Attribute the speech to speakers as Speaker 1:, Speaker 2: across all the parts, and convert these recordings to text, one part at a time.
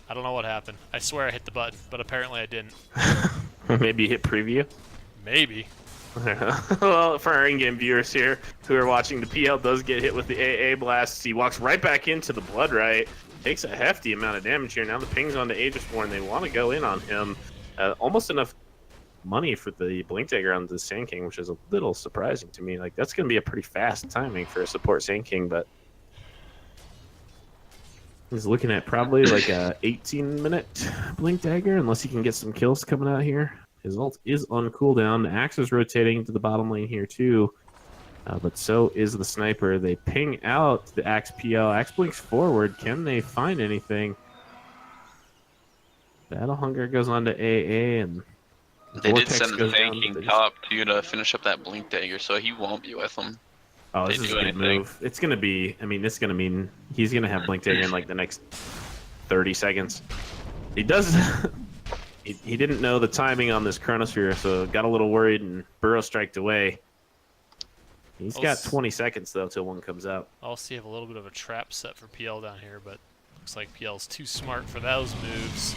Speaker 1: I don't know what happened. I swear I hit the button, but apparently I didn't.
Speaker 2: Maybe hit preview.
Speaker 1: Maybe.
Speaker 2: Well, for our in-game viewers here who are watching, the PL does get hit with the AA blast. He walks right back into the blood right. Takes a hefty amount of damage here. Now the ping's on the Aegisborn. They want to go in on him. Almost enough money for the Blink Dagger on the Sand King, which is a little surprising to me. Like, that's going to be a pretty fast timing for a support Sand King, but he's looking at probably like a 18-minute Blink Dagger, unless he can get some kills coming out here. His ult is on cooldown. The Axe is rotating to the bottom lane here too, but so is the Sniper. They ping out the Axe PL. Axe blinks forward. Can they find anything? Battle Hunger goes on to AA, and
Speaker 3: they did
Speaker 2: Vortex
Speaker 3: send the
Speaker 2: goes
Speaker 3: Sand
Speaker 2: down.
Speaker 3: King top to finish up that Blink Dagger, so he won't be with them.
Speaker 2: Oh, this is a good move. It's going to be, I mean, this is going to mean he's going to have Blink Dagger in like the next 30 seconds. He does... he didn't know the timing on this Chronosphere, so got a little worried and Burrow striked away. He's got 20 seconds, though, till one comes out.
Speaker 1: I'll see have a little bit of a trap set for PL down here, but looks like PL's too smart for those moves.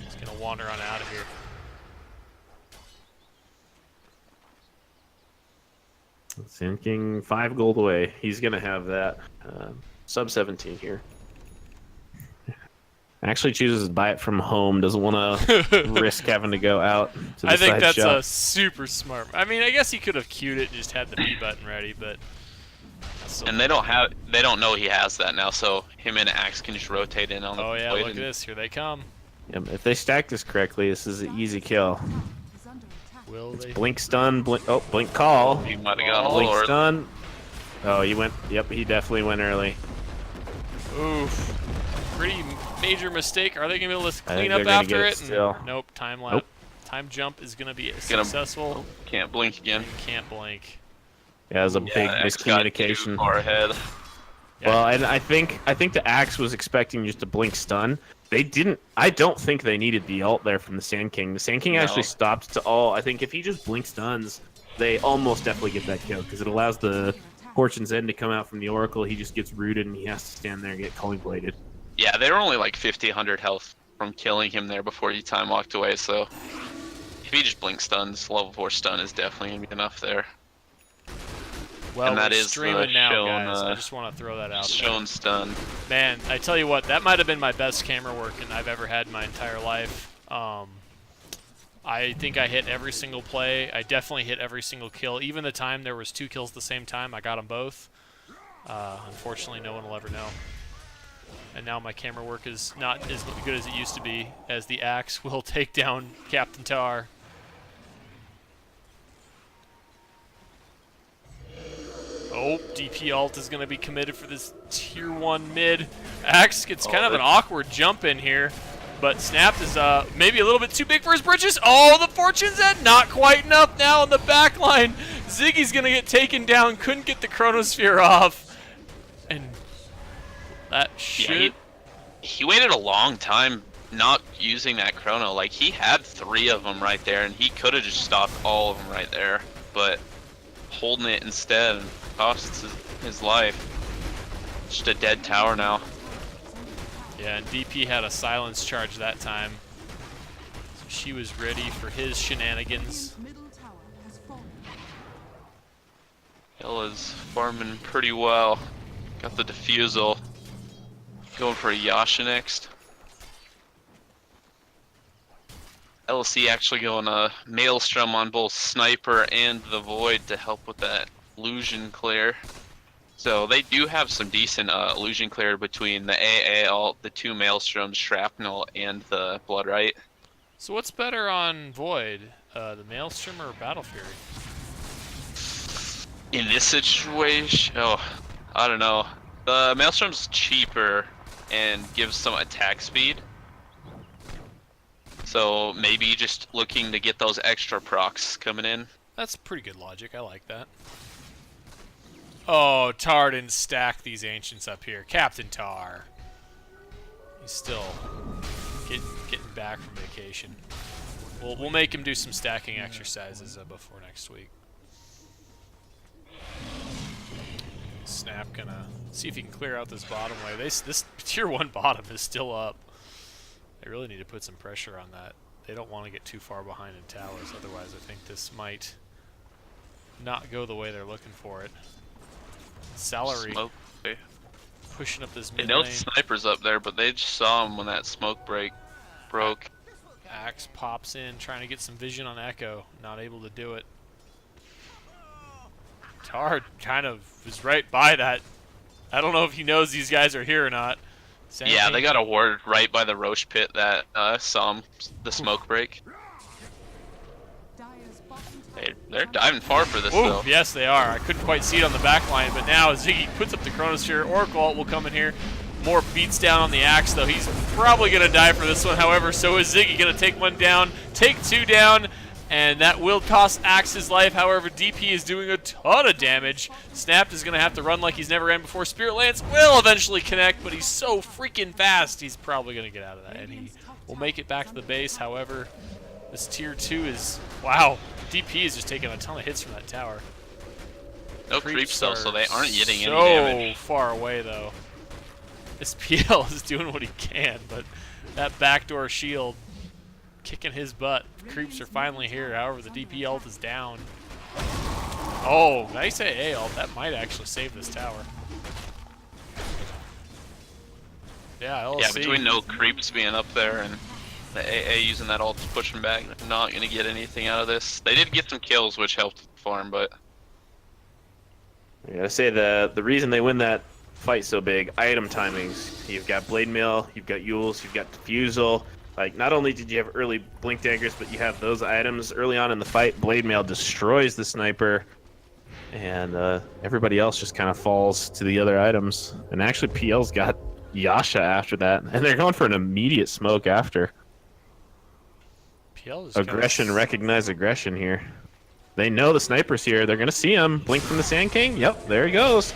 Speaker 1: He's going to wander on out of here.
Speaker 2: Sand King, 5 gold away. He's going to have that. Sub 17 here. Actually chooses to buy it from home. Doesn't want to risk having to go out to the
Speaker 1: I think
Speaker 2: side
Speaker 1: that's
Speaker 2: shop.
Speaker 1: a super smart. I mean, I guess he could have queued it and just had the B button ready, but.
Speaker 3: And they don't know he has that now, so him and Axe can just rotate in on the
Speaker 1: Oh yeah, look at this. Here they come.
Speaker 2: Yep, if they stack this correctly, this is an easy kill.
Speaker 1: Will they?
Speaker 2: Blink stun, blink. Oh, blink call.
Speaker 3: He might have gone a
Speaker 2: Blink
Speaker 3: little
Speaker 2: stun. Oh, he went. Yep, he definitely went early.
Speaker 1: Oof. Pretty major mistake. Are they gonna be able to clean
Speaker 2: they're
Speaker 1: up
Speaker 2: gonna
Speaker 1: after
Speaker 2: get
Speaker 1: it?
Speaker 2: it still.
Speaker 1: Nope. Time lap.
Speaker 2: Nope.
Speaker 1: Time jump is gonna be successful.
Speaker 3: Can't blink again.
Speaker 1: Can't blink.
Speaker 2: Yeah, it was a
Speaker 3: Yeah,
Speaker 2: big
Speaker 3: Axe got too
Speaker 2: miscommunication.
Speaker 3: far ahead.
Speaker 1: Yeah.
Speaker 2: Well, and I think the Axe was expecting just a blink stun. They didn't. I don't think they needed the ult there from the Sand King. The Sand King actually stopped to all. I think if he just blink stuns, they almost definitely get that kill because it allows the Fortune's End to come out from the Oracle. He just gets rooted and he has to stand there and get Culling Bladed.
Speaker 3: Yeah, they were only like 50, 100 health from killing him there before he time walked away, so if he just blink stuns, level 4 stun is definitely going to be enough there.
Speaker 1: Well,
Speaker 3: and that
Speaker 1: we're
Speaker 3: is
Speaker 1: streaming now,
Speaker 3: shown,
Speaker 1: guys. I just want to throw that out there.
Speaker 3: Shown stun.
Speaker 1: Man, I tell you what, that might have been my best camera work I've ever had in my entire life. I think I hit every single play. I definitely hit every single kill. Even the time there was 2 kills at the same time, I got them both. Unfortunately, no one will ever know. And now my camera work is not as good as it used to be, as the Axe will take down Captain Tar. Oh, DP ult is going to be committed for this tier 1 mid. Axe gets kind of an awkward jump in here, but Snap is maybe a little bit too big for his britches. Oh, the Fortune's End, not quite enough now in the back line. Ziggy's going to get taken down, couldn't get the Chronosphere off. And that should...
Speaker 3: Yeah, he waited a long time not using that chrono. Like, he had 3 of them right there, and he could have just stopped all of them right there. But holding it instead costs his life. Just a dead tower now.
Speaker 1: Yeah, and DP had a silence charge that time. So she was ready for his shenanigans.
Speaker 3: Hill is farming pretty well. Got the defusal. Going for a Yasha next. LC actually going a Maelstrom on both Sniper and the Void to help with that illusion clear. So they do have some decent illusion clear between the AA ult, the 2 Maelstroms, Shrapnel, and the Bloodright.
Speaker 1: So what's better on Void, the Maelstrom or Battle Fury?
Speaker 3: In this situation, I don't know. The Maelstrom's cheaper and gives some attack speed. So maybe just looking to get those extra procs coming in.
Speaker 1: That's pretty good logic. I like that. Oh, Tar didn't stack these Ancients up here. Captain Tar. He's still getting back from vacation. We'll make him do some stacking exercises before next week. Snap gonna see if he can clear out this bottom wave. This tier 1 bottom is still up. They really need to put some pressure on that. They don't want to get too far behind in towers, otherwise I think this might not go the way they're looking for it. Salary
Speaker 3: Smoke. Okay.
Speaker 1: pushing up this
Speaker 3: They
Speaker 1: mid
Speaker 3: know
Speaker 1: lane.
Speaker 3: the sniper's up there, but they just saw him when that smoke break broke.
Speaker 1: Axe pops in, trying to get some vision on Echo. Not able to do it. Tar kind of is right by that. I don't know if he knows these guys are here or not. Same
Speaker 3: Yeah,
Speaker 1: thing.
Speaker 3: they got a ward right by the Roche pit that saw him, the smoke break. They're diving far for this,
Speaker 1: Ooh,
Speaker 3: though.
Speaker 1: yes, they are. I couldn't quite see it on the back line, but now Ziggy puts up the Chronosphere. Oracle ult will come in here. More beats down on the Axe, though. He's probably going to die for this one. However, so is Ziggy going to take one down, take two down, and that will cost Axe his life. However, DP is doing a ton of damage. Snapped is going to have to run like he's never ran before. Spirit Lance will eventually connect, but he's so freaking fast, he's probably going to get out of that, and he will make it back to the base. However, this tier 2 is, wow, DP is just taking a ton of hits from that tower.
Speaker 3: No creeps, though, so they aren't getting any
Speaker 1: So
Speaker 3: damage.
Speaker 1: far away, though. This PL is doing what he can, but that backdoor shield kicking his butt. Creeps are finally here. However, the DP ult is down. Oh, nice AA ult. That might actually save this tower. Yeah, LC.
Speaker 3: Yeah, between no creeps being up there and the AA using that ult to push him back, they're not going to get anything out of this. They did get some kills, which helped the farm, but...
Speaker 2: I gotta say, the reason they win that fight so big, item timings. You've got Blade Mail, you've got Yules, you've got Diffusal. Like, not only did you have early Blink Daggers, but you have those items early on in the fight. Blade Mail destroys the sniper, and everybody else just kind of falls to the other items. And actually, PL's got Yasha after that, and they're going for an immediate smoke after.
Speaker 1: PL is
Speaker 2: Aggression, recognize aggression here. They know the sniper's here. They're going to see him. Blink from the Sand King. Yep, there he goes.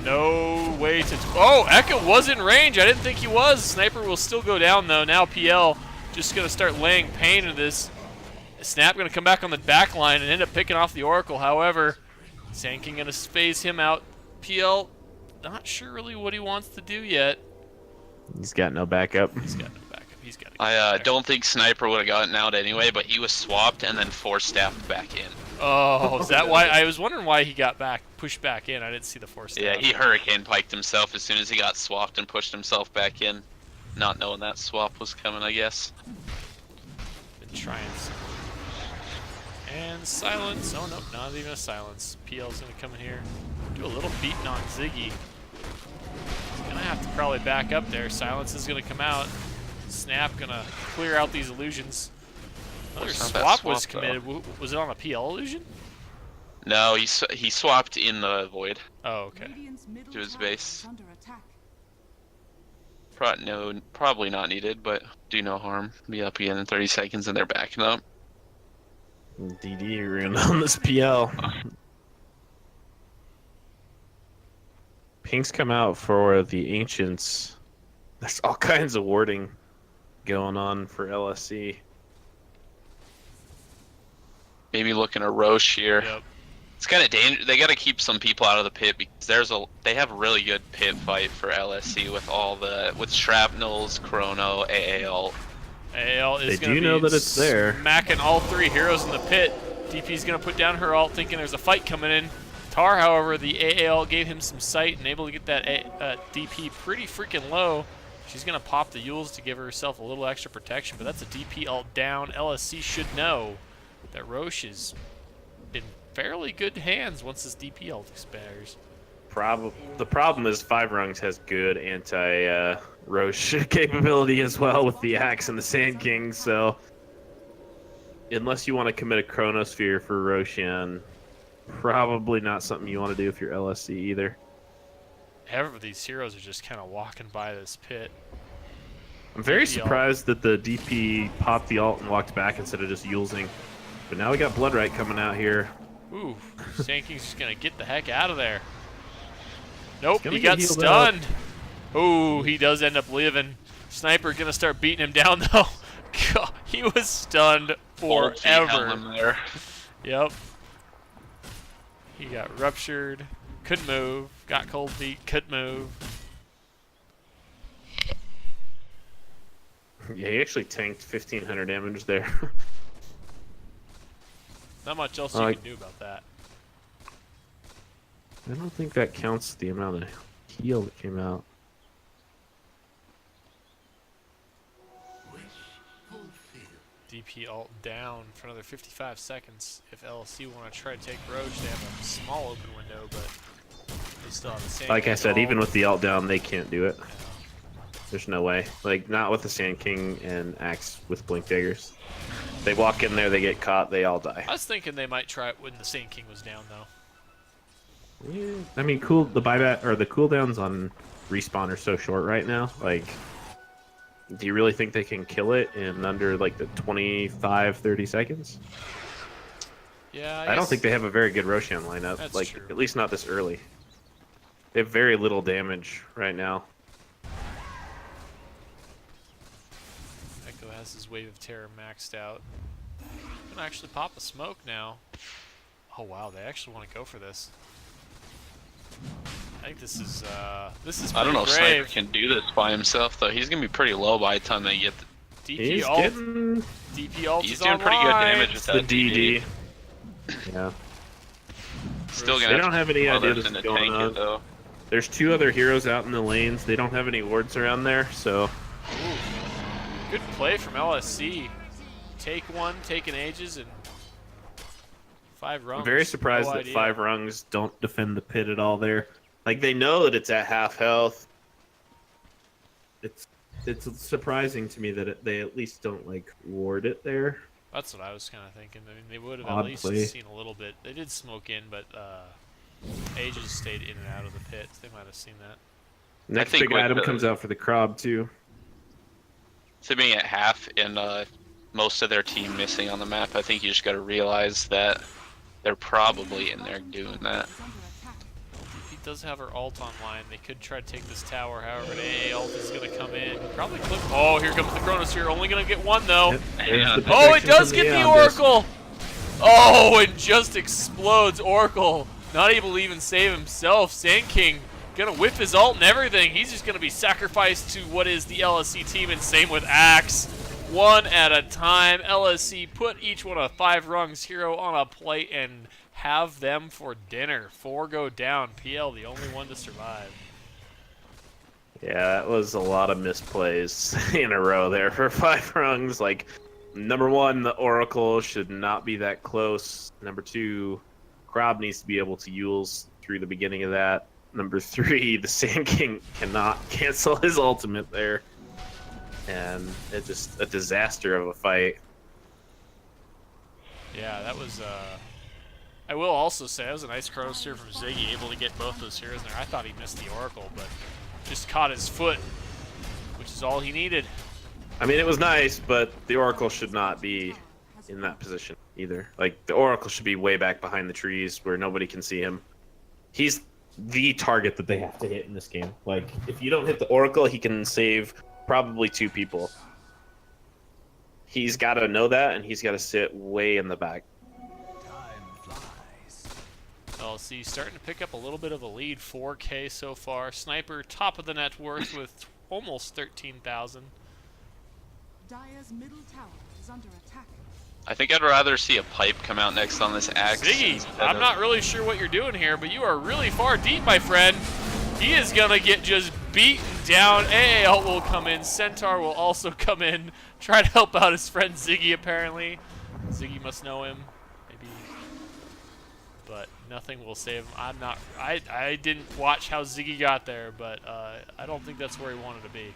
Speaker 1: No way to... Oh, Echo was in range. I didn't think he was. Sniper will still go down, though. Now PL just going to start laying pain into this. Snap going to come back on the back line and end up picking off the Oracle. However, Sand King going to phase him out. PL not sure really what he wants to do yet.
Speaker 2: He's got no backup.
Speaker 1: He's got no backup. He's got to
Speaker 3: I don't think Sniper would have gotten out anyway, but he was swapped and then force-staffed back in.
Speaker 1: Oh, is that why? I was wondering why he got pushed back in. I didn't see the force.
Speaker 3: Yeah, he hurricane piked himself as soon as he got swapped and pushed himself back in, not knowing that swap was coming, I guess.
Speaker 1: Been trying some. And silence. Oh, nope, not even a silence. PL's going to come in here, do a little beating on Ziggy. He's going to have to probably back up there. Silence is going to come out. Snap going to clear out these illusions. Another
Speaker 3: It's not that
Speaker 1: swap was
Speaker 3: swap, though.
Speaker 1: committed. Was it on a PL illusion?
Speaker 3: No, he swapped in the void
Speaker 1: Oh, okay.
Speaker 3: to his base. Probably not needed, but do no harm. Be up again in 30 seconds and they're backing up.
Speaker 2: DD ruined on this PL. Pinks come out for the Ancients. There's all kinds of warding going on for LSC.
Speaker 3: Maybe looking at Roche here.
Speaker 1: Yep.
Speaker 3: It's kind of dangerous. They got to keep some people out of the pit because they have a really good pit fight for LSC with shrapnels, Chrono, AAL.
Speaker 1: AL is
Speaker 2: They
Speaker 1: going to
Speaker 2: do know that it's there.
Speaker 1: smacking all three heroes in the pit. DP's going to put down her ult, thinking there's a fight coming in. Tar, however, the AAL gave him some sight and able to get that DP pretty freaking low. She's going to pop the Yules to give herself a little extra protection, but that's a DP ult down. LSC should know that Roche is in fairly good hands once this DP ult expires.
Speaker 2: The problem is 5Rungz has good anti-Roche capability as well with the Axe and the Sand King, so unless you want to commit a Chronosphere for Roshan, probably not something you want to do if you're LSC either.
Speaker 1: However, these heroes are just kind of walking by this pit.
Speaker 2: I'm very
Speaker 1: DP ult.
Speaker 2: surprised that the DP popped the ult and walked back instead of just Yulesing. But now we got Bloodright coming out here.
Speaker 1: Ooh, Sand King's just going to get the heck out of there. Nope,
Speaker 2: gonna
Speaker 1: he
Speaker 2: get
Speaker 1: got
Speaker 2: healed
Speaker 1: stunned. Ooh, he does end up living. Sniper going to start beating him down, though. God, he was stunned
Speaker 3: Bolt held
Speaker 1: forever.
Speaker 3: him there.
Speaker 1: Yep. He got ruptured, couldn't move, got cold feet, couldn't move.
Speaker 2: Yeah, he actually tanked 1500 damage there.
Speaker 1: Not much else you can do about that.
Speaker 2: I don't think that counts the amount of heal that came out.
Speaker 1: DP ult down for another 55 seconds. If LSC want to try to take Roche, they have a small open window, but they still have the same.
Speaker 2: Like I said, even with the ult down, they can't do it.
Speaker 1: Yeah.
Speaker 2: There's no way. Like, not with the Sand King and Axe with Blink Daggers. They walk in there, they get caught, they all die.
Speaker 1: I was thinking they might try it when the Sand King was down, though.
Speaker 2: Yeah, I mean, the buyback or the cooldowns on respawn are so short right now. Like, do you really think they can kill it in under like the 25-30 seconds?
Speaker 1: Yeah,
Speaker 2: I don't think they have a very good Roshan lineup.
Speaker 1: That's
Speaker 2: like,
Speaker 1: true.
Speaker 2: at least not this early. They have very little damage right now.
Speaker 1: Echo has his Wave of Terror maxed out. Gonna actually pop a smoke now. Oh wow, they actually want to go for this. I think this is
Speaker 3: I don't know if
Speaker 1: pretty
Speaker 3: Sniper
Speaker 1: grave.
Speaker 3: can do this by himself though. He's gonna be pretty low by the time they get.
Speaker 2: He's
Speaker 1: DP ult.
Speaker 2: getting
Speaker 1: DP ult
Speaker 3: He's
Speaker 1: is
Speaker 3: doing pretty good
Speaker 1: online.
Speaker 3: damage with
Speaker 2: the
Speaker 3: that
Speaker 2: DD. Yeah.
Speaker 3: Still
Speaker 2: They
Speaker 3: gonna.
Speaker 2: don't have any idea
Speaker 3: others
Speaker 2: this
Speaker 3: in
Speaker 2: is
Speaker 3: the
Speaker 2: going
Speaker 3: tank
Speaker 2: on.
Speaker 3: it, though.
Speaker 2: There's 2 other heroes out in the lanes. They don't have any wards around there, so
Speaker 1: Ooh. Good play from LSC. Take one, taking ages, and 5Rungz.
Speaker 2: I'm very surprised
Speaker 1: no
Speaker 2: that
Speaker 1: idea.
Speaker 2: 5Rungz don't defend the pit at all there. Like, they know that it's at half health. It's surprising to me that they at least don't, like, ward it there.
Speaker 1: That's what I was kind of thinking. I mean, they would have
Speaker 2: Odd
Speaker 1: at least
Speaker 2: play.
Speaker 1: seen a little bit. They did smoke in, but Aegis stayed in and out of the pit. They might have seen that.
Speaker 2: Next
Speaker 3: think
Speaker 2: big
Speaker 3: with
Speaker 2: item
Speaker 3: the-
Speaker 2: comes out for the Krob, too.
Speaker 3: So being at half and most of their team missing on the map, I think you just got to realize that they're probably in there doing that.
Speaker 1: He does have her ult online. They could try to take this tower. However, the AA ult is going to come in. Probably clip. Oh, here comes the Chronos here. Only going to get one, though.
Speaker 2: Yep, there's
Speaker 3: Yeah.
Speaker 2: the
Speaker 1: Oh, it
Speaker 2: protection
Speaker 1: does
Speaker 2: from
Speaker 1: get the
Speaker 2: Aeon Disc.
Speaker 1: Oracle! Oh, and just explodes Oracle. Not able to even save himself. Sand King gonna whip his ult and everything. He's just gonna be sacrificed to what is the LSC team, and same with Axe. One at a time. LSC put each one of 5Rungz hero on a plate and have them for dinner. 4 go down. PL the only one to survive.
Speaker 2: Yeah, that was a lot of misplays in a row there for 5Rungz. Like, number 1, the Oracle should not be that close. Number 2, Krob needs to be able to Yules through the beginning of that. Number 3, the Sand King cannot cancel his ultimate there. And it's just a disaster of a fight.
Speaker 1: Yeah, that was, I will also say, that was a nice Chronos here from Ziggy, able to get both those heroes in there. I thought he missed the Oracle, but just caught his foot, which is all he needed.
Speaker 2: I mean, it was nice, but the Oracle should not be in that position either. Like, the Oracle should be way back behind the trees where nobody can see him. He's the target that they have to hit in this game. Like, if you don't hit the Oracle, he can save probably 2 people. He's got to know that, and he's got to sit way in the back.
Speaker 1: LC starting to pick up a little bit of a lead, 4K so far. Sniper top of the net worth with almost 13,000.
Speaker 4: Dire's middle tower is under attack.
Speaker 3: I think I'd rather see a pipe come out next on this Axe.
Speaker 1: Ziggy,
Speaker 3: instead
Speaker 1: I'm
Speaker 3: of-
Speaker 1: not really sure what you're doing here, but you are really far deep, my friend. He is gonna get just beaten down. AA ult will come in. Centaur will also come in. Try to help out his friend Ziggy, apparently. Ziggy must know him, maybe. But nothing will save him. I didn't watch how Ziggy got there, but I don't think that's where he wanted to be.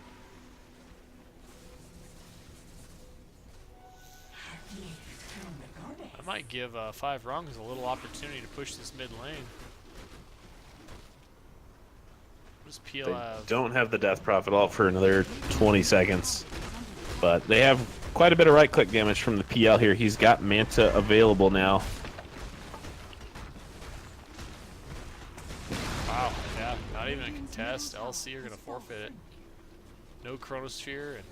Speaker 1: I might give 5Rungz a little opportunity to push this mid lane. What does PL
Speaker 2: They
Speaker 1: have?
Speaker 2: don't have the Death Prophet all for another 20 seconds. But they have quite a bit of right-click damage from the PL here. He's got Manta available now.
Speaker 1: Wow, yeah, not even a contest. LC are going to forfeit it. No Chronosphere and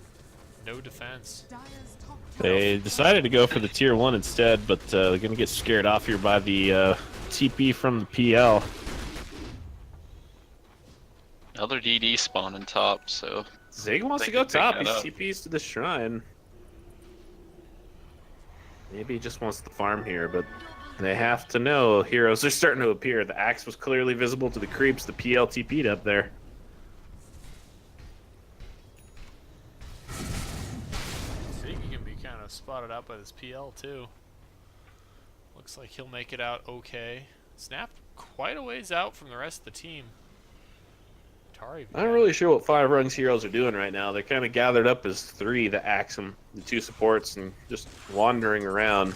Speaker 1: no defense.
Speaker 4: Dire's top
Speaker 2: They decided to go for the tier 1 instead, but they're going to get scared off here by the TP from the PL.
Speaker 3: Another DD spawn on top, so
Speaker 2: Zig wants
Speaker 3: They
Speaker 2: to go
Speaker 3: can pick
Speaker 2: top.
Speaker 3: that
Speaker 2: He's
Speaker 3: up.
Speaker 2: TPs to the shrine. Maybe he just wants the farm here, but they have to know heroes are starting to appear. The axe was clearly visible to the creeps. The PL TP'd up there.
Speaker 1: Ziggy can be kind of spotted out by this PL too. Looks like he'll make it out okay. Snap quite a ways out from the rest of the team. Tari.
Speaker 2: I'm not really sure what 5Rungz heroes are doing right now. They're kind of gathered up as 3, the Axum, the 2 supports, and just wandering around.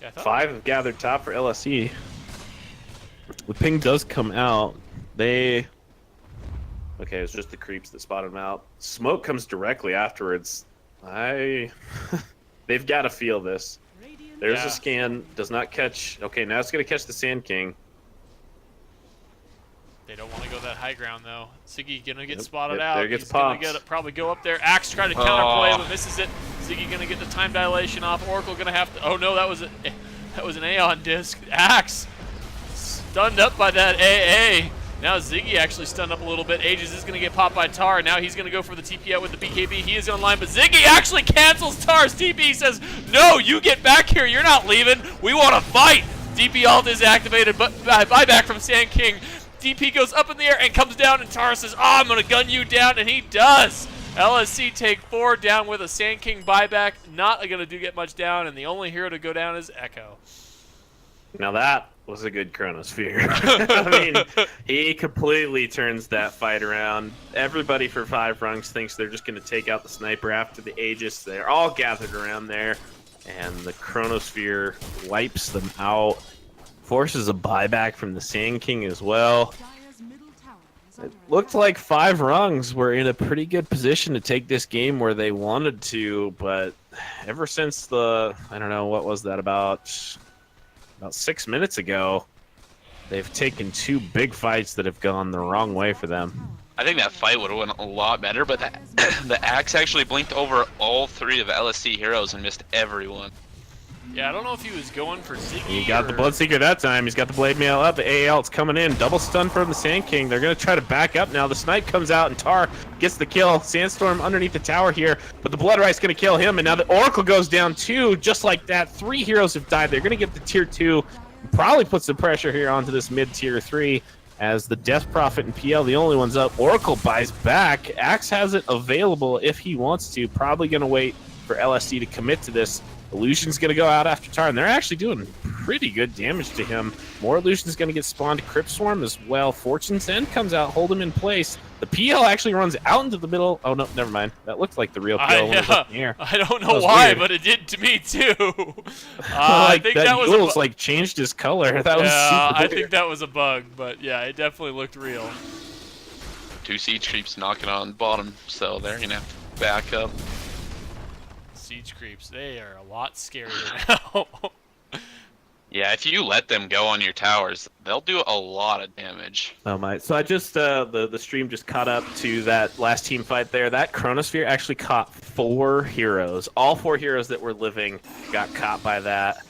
Speaker 1: Yeah, I thought
Speaker 2: 5 have gathered top for LSE. The ping does come out. Okay, it's just the creeps that spotted him out. Smoke comes directly afterwards. They've got to feel this. There's
Speaker 1: Yeah.
Speaker 2: a scan, does not catch. Okay, now it's going to catch the Sand King.
Speaker 1: they don't want to go that high ground though. Ziggy gonna get
Speaker 2: Yep,
Speaker 1: spotted
Speaker 2: yep,
Speaker 1: out.
Speaker 2: there gets
Speaker 1: He's gonna
Speaker 2: popped.
Speaker 1: probably go up there. Axe trying to counterplay, but misses it. Ziggy gonna get the time dilation off. Oracle gonna have to. Oh no, that was an Aeon disc. Axe stunned up by that AA. Now Ziggy actually stunned up a little bit. Aegis is gonna get popped by Tar. Now he's gonna go for the TP out with the BKB. He is online, but Ziggy actually cancels Tar's TP. He says, "No, you get back here. You're not leaving. We want to fight." DP ult is activated, but buyback from Sand King. DP goes up in the air and comes down, and Tar says, "Oh, I'm gonna gun you down," and he does. LSC take 4 down with a Sand King buyback. Not gonna get much down, and the only hero to go down is Echo.
Speaker 2: Now that was a good Chronosphere. I mean, he completely turns that fight around. Everybody for 5Rungz thinks they're just going to take out the sniper after the Aegis. They're all gathered around there, and the Chronosphere wipes them out. Forces a buyback from the Sand King as well.
Speaker 4: Dire's middle tower is
Speaker 2: It
Speaker 4: under
Speaker 2: looked
Speaker 4: attack.
Speaker 2: like 5Rungz were in a pretty good position to take this game where they wanted to, but ever since I don't know, what was that, about 6 minutes ago, they've taken 2 big fights that have gone the wrong way for them.
Speaker 3: I think that fight would have went a lot better, but the axe actually blinked over all 3 of LSC heroes and missed everyone.
Speaker 1: Yeah, I don't know if he was going for Ziggy.
Speaker 2: He got the
Speaker 1: or-
Speaker 2: Bloodseeker that time. He's got the Blade Mail up. The AL's coming in. Double stun from the Sand King. They're going to try to back up now. The Snipe comes out, and Tar gets the kill. Sandstorm underneath the tower here, but the Blood Right's going to kill him, and now the Oracle goes down too, just like that. 3 heroes have died. They're going to get the tier 2. Probably put some pressure here onto this mid-tier 3, as the Death Prophet and PL, the only ones up. Oracle buys back. Axe has it available if he wants to. Probably going to wait for LSD to commit to this. Illusion's going to go out after Tar, and they're actually doing pretty good damage to him. More Illusion's going to get spawned. Crypt Swarm as well. Fortune's End comes out, hold him in place. The PL actually runs out into the middle. Oh, no, never mind. That looked like the real PL when it was up in the air.
Speaker 1: I don't
Speaker 2: That
Speaker 1: know
Speaker 2: was
Speaker 1: why,
Speaker 2: weird.
Speaker 1: but it did to me too. I
Speaker 2: Like,
Speaker 1: think
Speaker 2: that
Speaker 1: that was
Speaker 2: Yule's,
Speaker 1: a
Speaker 2: like, changed his color. That was
Speaker 1: yeah,
Speaker 2: super
Speaker 1: I
Speaker 2: weird.
Speaker 1: think that was a bug, but yeah, it definitely looked real.
Speaker 3: 2 siege creeps knocking on bottom, so they're going to have to back up.
Speaker 1: Siege creeps, they are a lot scarier now.
Speaker 3: Yeah, if you let them go on your towers, they'll do a lot of damage.
Speaker 2: Oh my! So I just the stream just caught up to that last team fight there. That Chronosphere actually caught 4 heroes. All 4 heroes that were living got caught by that.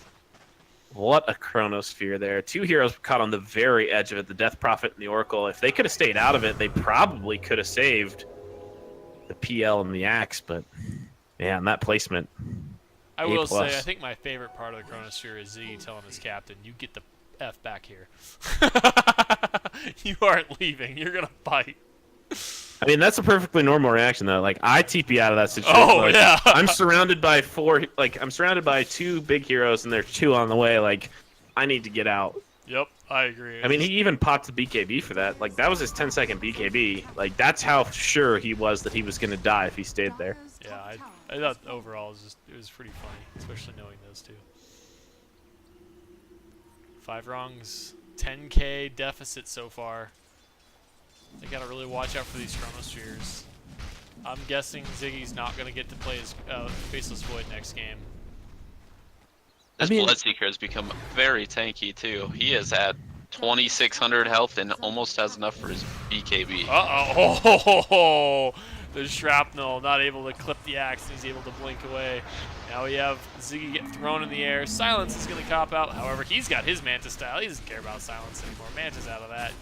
Speaker 2: What a Chronosphere there! 2 heroes were caught on the very edge of it. The Death Prophet and the Oracle. If they could have stayed out of it, they probably could have saved the PL and the Axe. But man, that placement.
Speaker 1: I will say,
Speaker 2: A+.
Speaker 1: I think my favorite part of the Chronosphere is Z telling his captain, "You get the F back here. You aren't leaving. You're gonna fight."
Speaker 2: I mean, that's a perfectly normal reaction, though. Like, I TP out of that situation.
Speaker 1: Oh,
Speaker 2: like,
Speaker 1: yeah.
Speaker 2: I'm surrounded by 2 big heroes, and there's 2 on the way. Like, I need to get out.
Speaker 1: Yep, I agree.
Speaker 2: I mean, he even popped the BKB for that. Like, that was his 10-second BKB. Like, that's how sure he was that he was going to die if he stayed there.
Speaker 4: Dire's
Speaker 1: yeah,
Speaker 4: top tower
Speaker 1: I thought overall it was pretty funny, especially knowing those 2. 5Rungz, 10k deficit so far. They gotta really watch out for these Chronospheres. I'm guessing Ziggy's not gonna get to play his Faceless Void next game.
Speaker 3: This
Speaker 2: I mean-
Speaker 3: Bloodseeker has become very tanky too. He is at 2,600 health and almost has enough for his BKB.
Speaker 1: Uh-oh. The Shrapnel not able to clip the axe, and he's able to blink away. Now we have Ziggy get thrown in the air. Silence is going to cop out. However, he's got his Mantis style. He doesn't care about Silence anymore. Mantis out of that.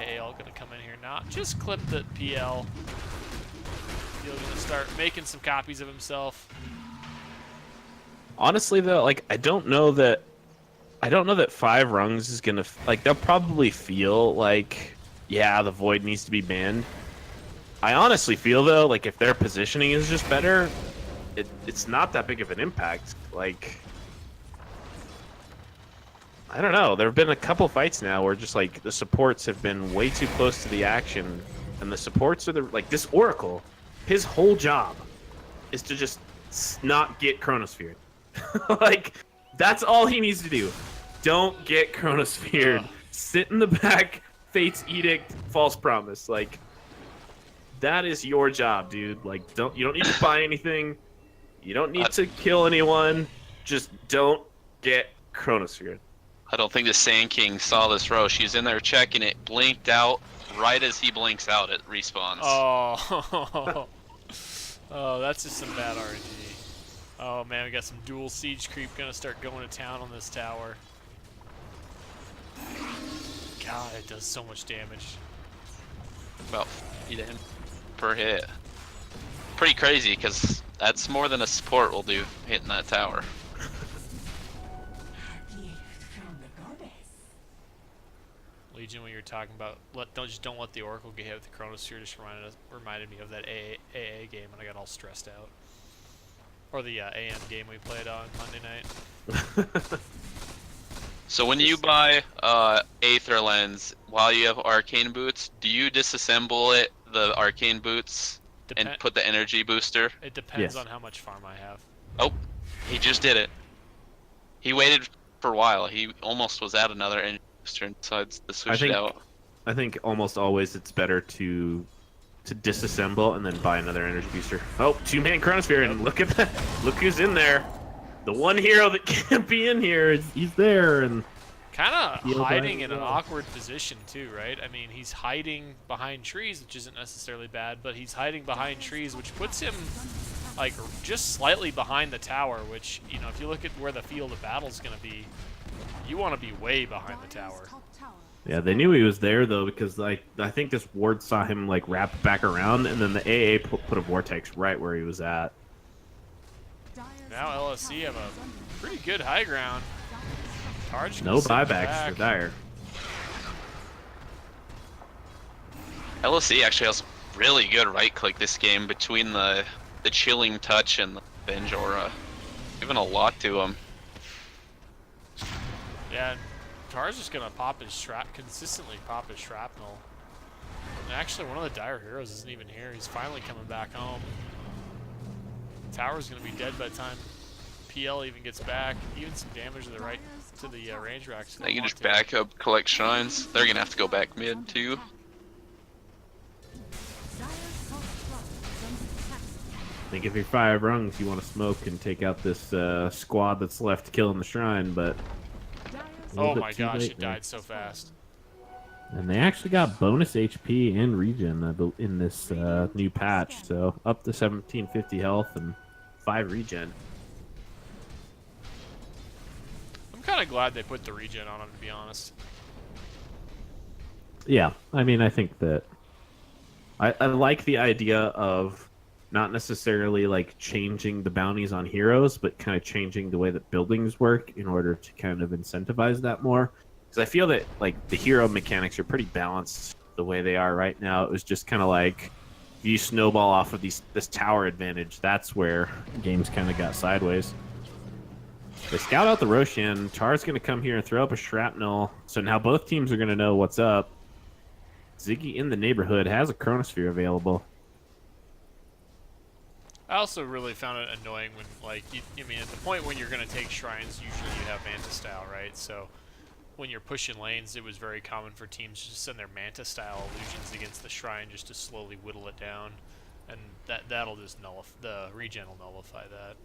Speaker 1: AL going to come in here now. Just clip the PL. PL going to start making some copies of himself.
Speaker 2: Honestly, though, like I don't know that 5Rungz is gonna like. They'll probably feel like, yeah, the Void needs to be banned. I honestly feel though, like if their positioning is just better, it's not that big of an impact. Like, I don't know. There have been a couple fights now where just like the supports have been way too close to the action, and the supports are like this Oracle. His whole job is to just not get Chronosphere. Like, that's all he needs to do. Don't get Chronosphered. Sit in the back. Fate's Edict. False Promise. Like, that is your job, dude. Like, you don't need to buy anything. You don't need to kill anyone. Just don't get Chronosphered.
Speaker 3: I don't think the Sand King saw this row. She's in there checking it, blinked out. Right as he blinks out, it respawns.
Speaker 1: Oh, oh, that's just some bad RNG. Oh man, we got some dual siege creep gonna start going to town on this tower. God, it does so much damage.
Speaker 3: About 50 to him per hit. Pretty crazy, because that's more than a support will do hitting that tower.
Speaker 1: Legion, when you were talking about don't let the Oracle get hit with the Chronosphere, just reminded me of that AA game when I got all stressed out. Or the AM game we played on Monday night.
Speaker 3: So when you buy Aether Lens, while you have Arcane Boots, do you disassemble it, the Arcane Boots, and put the energy booster?
Speaker 1: It depends on how much farm I have.
Speaker 3: Oh, he just did it. He waited for a while. He almost was at another energy booster and decides to switch it out.
Speaker 2: I think almost always it's better to disassemble and then buy another energy booster. Oh, two-man Chronosphere, and look at that. Look who's in there. The one hero that can't be in here, he's there, and
Speaker 1: kind of hiding in an awkward position too, right? I mean, he's hiding behind trees, which isn't necessarily bad, but he's hiding behind trees, which puts him like just slightly behind the tower, which, you know, if you look at where the field of battle is going to be, you want to be way behind the tower.
Speaker 2: Yeah, they knew he was there though, because like I think this ward saw him like wrap back around, and then the AA put a vortex right where he was at.
Speaker 1: Now LSC have a pretty good high ground.
Speaker 2: No buybacks for Dire.
Speaker 3: LSE actually has really good right click this game between the chilling touch and the Venge Aura. Giving a lot to him.
Speaker 1: Yeah, Tar's just gonna consistently pop his shrapnel. And actually, one of the Dire heroes isn't even here. He's finally coming back home. Tower's gonna be dead by the time PL even gets back. Even some damage to the right to the range racks.
Speaker 3: They can just back up, collect shrines. They're gonna have to go back mid too.
Speaker 2: I think if you're 5Rungz, you want to smoke and take out this squad that's left killing the shrine, but
Speaker 1: oh my gosh, it died so fast.
Speaker 2: And they actually got bonus HP and regen in this new patch, so up to 1750 health and 5 regen.
Speaker 1: I'm kind of glad they put the regen on him, to be honest.
Speaker 2: Yeah, I mean, I think that I like the idea of not necessarily like changing the bounties on heroes, but kind of changing the way that buildings work in order to kind of incentivize that more. Because I feel that like the hero mechanics are pretty balanced the way they are right now. It was just kind of like if you snowball off of this tower advantage, that's where games kind of got sideways. They scout out the Roshan. Char's going to come here and throw up a shrapnel. So now both teams are going to know what's up. Ziggy in the neighborhood has a Chronosphere available.
Speaker 1: I also really found it annoying when, like, I mean, at the point when you're going to take shrines, usually you have Manta style, right? So when you're pushing lanes, it was very common for teams to just send their Manta style illusions against the shrine just to slowly whittle it down, and that'll just the regen will nullify that.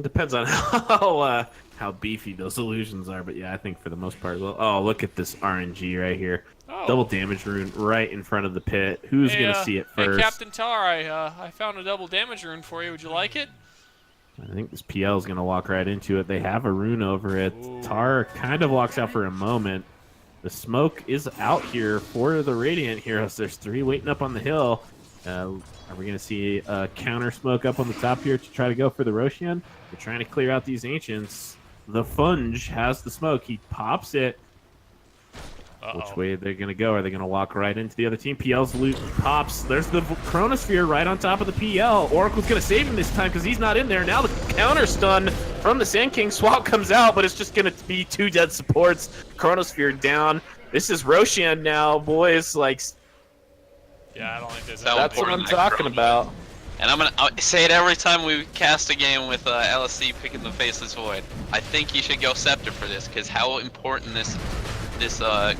Speaker 2: Depends on how beefy those illusions are, but yeah, I think for the most part. Well, oh, look at this RNG right here.
Speaker 1: Oh.
Speaker 2: Double damage rune right in front of the pit. Who's gonna see it first?
Speaker 1: Hey, Captain Tar, I found a double damage rune for you. Would you like it?
Speaker 2: I think this PL is gonna walk right into it. They have a rune over it.
Speaker 1: Ooh.
Speaker 2: Tar kind of walks out for a moment. The smoke is out here for the Radiant Heroes. There's 3 waiting up on the hill. Are we going to see a counter smoke up on the top here to try to go for the Roshan? They're trying to clear out these Ancients. The Funge has the smoke. He pops it. Which way are they going to go? Are they going to walk right into the other team? PL's loot pops. There's the Chronosphere right on top of the PL. Oracle's going to save him this time because he's not in there. Now the counter stun from the Sand King. Swap comes out, but it's just going to be 2 dead supports. Chronosphere down. This is Roshan now, boys. Like,
Speaker 1: yeah, I don't think there's
Speaker 2: that's what I'm talking about.
Speaker 3: And I'll say it every time we cast a game with LSC picking the Faceless Void. I think you should go Scepter for this, because how important this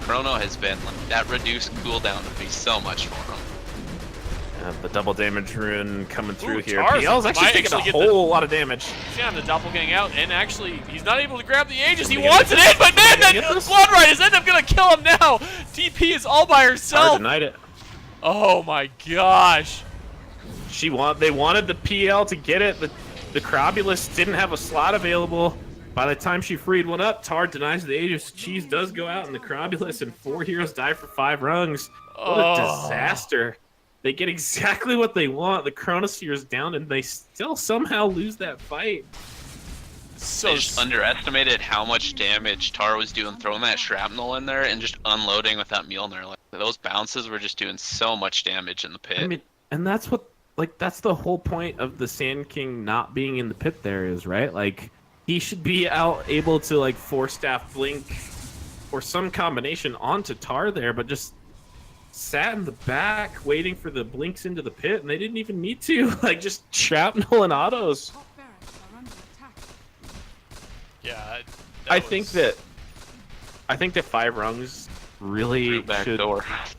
Speaker 3: Chrono has been. Like, that reduced cooldown would be so much for him.
Speaker 2: The double damage rune coming through here.
Speaker 1: Tars
Speaker 2: PL's actually taking a whole lot of damage.
Speaker 1: Yeah, the doppelgang out, and actually, he's not able to grab the Aegis. He wants it in, but man, that Bloodrite is end up gonna kill him now. DP is all by herself.
Speaker 2: Tars denied it.
Speaker 1: Oh my gosh.
Speaker 2: They wanted the PL to get it. The Crobulus didn't have a slot available. By the time she freed one up, Tar denies the Aegis. Cheese does go out in the Crobulus, and 4 heroes die for 5 rungs. What a disaster. They get exactly what they want. The Chronosphere is down, and they still somehow lose that fight.
Speaker 3: So they just underestimated how much damage Tar was doing, throwing that shrapnel in there and just unloading with that Mjolnir. Like, those bounces were just doing so much damage in the pit.
Speaker 2: I mean, and that's what, like, that's the whole point of the Sand King not being in the pit there is, right? Like, he should be out able to, like, 4-staff blink or some combination onto Tar there, but just sat in the back waiting for the blinks into the pit, and they didn't even need to. Like, just shrapnel and autos.
Speaker 4: Top barracks are under attack.
Speaker 1: Yeah,
Speaker 2: I think that 5Rungz really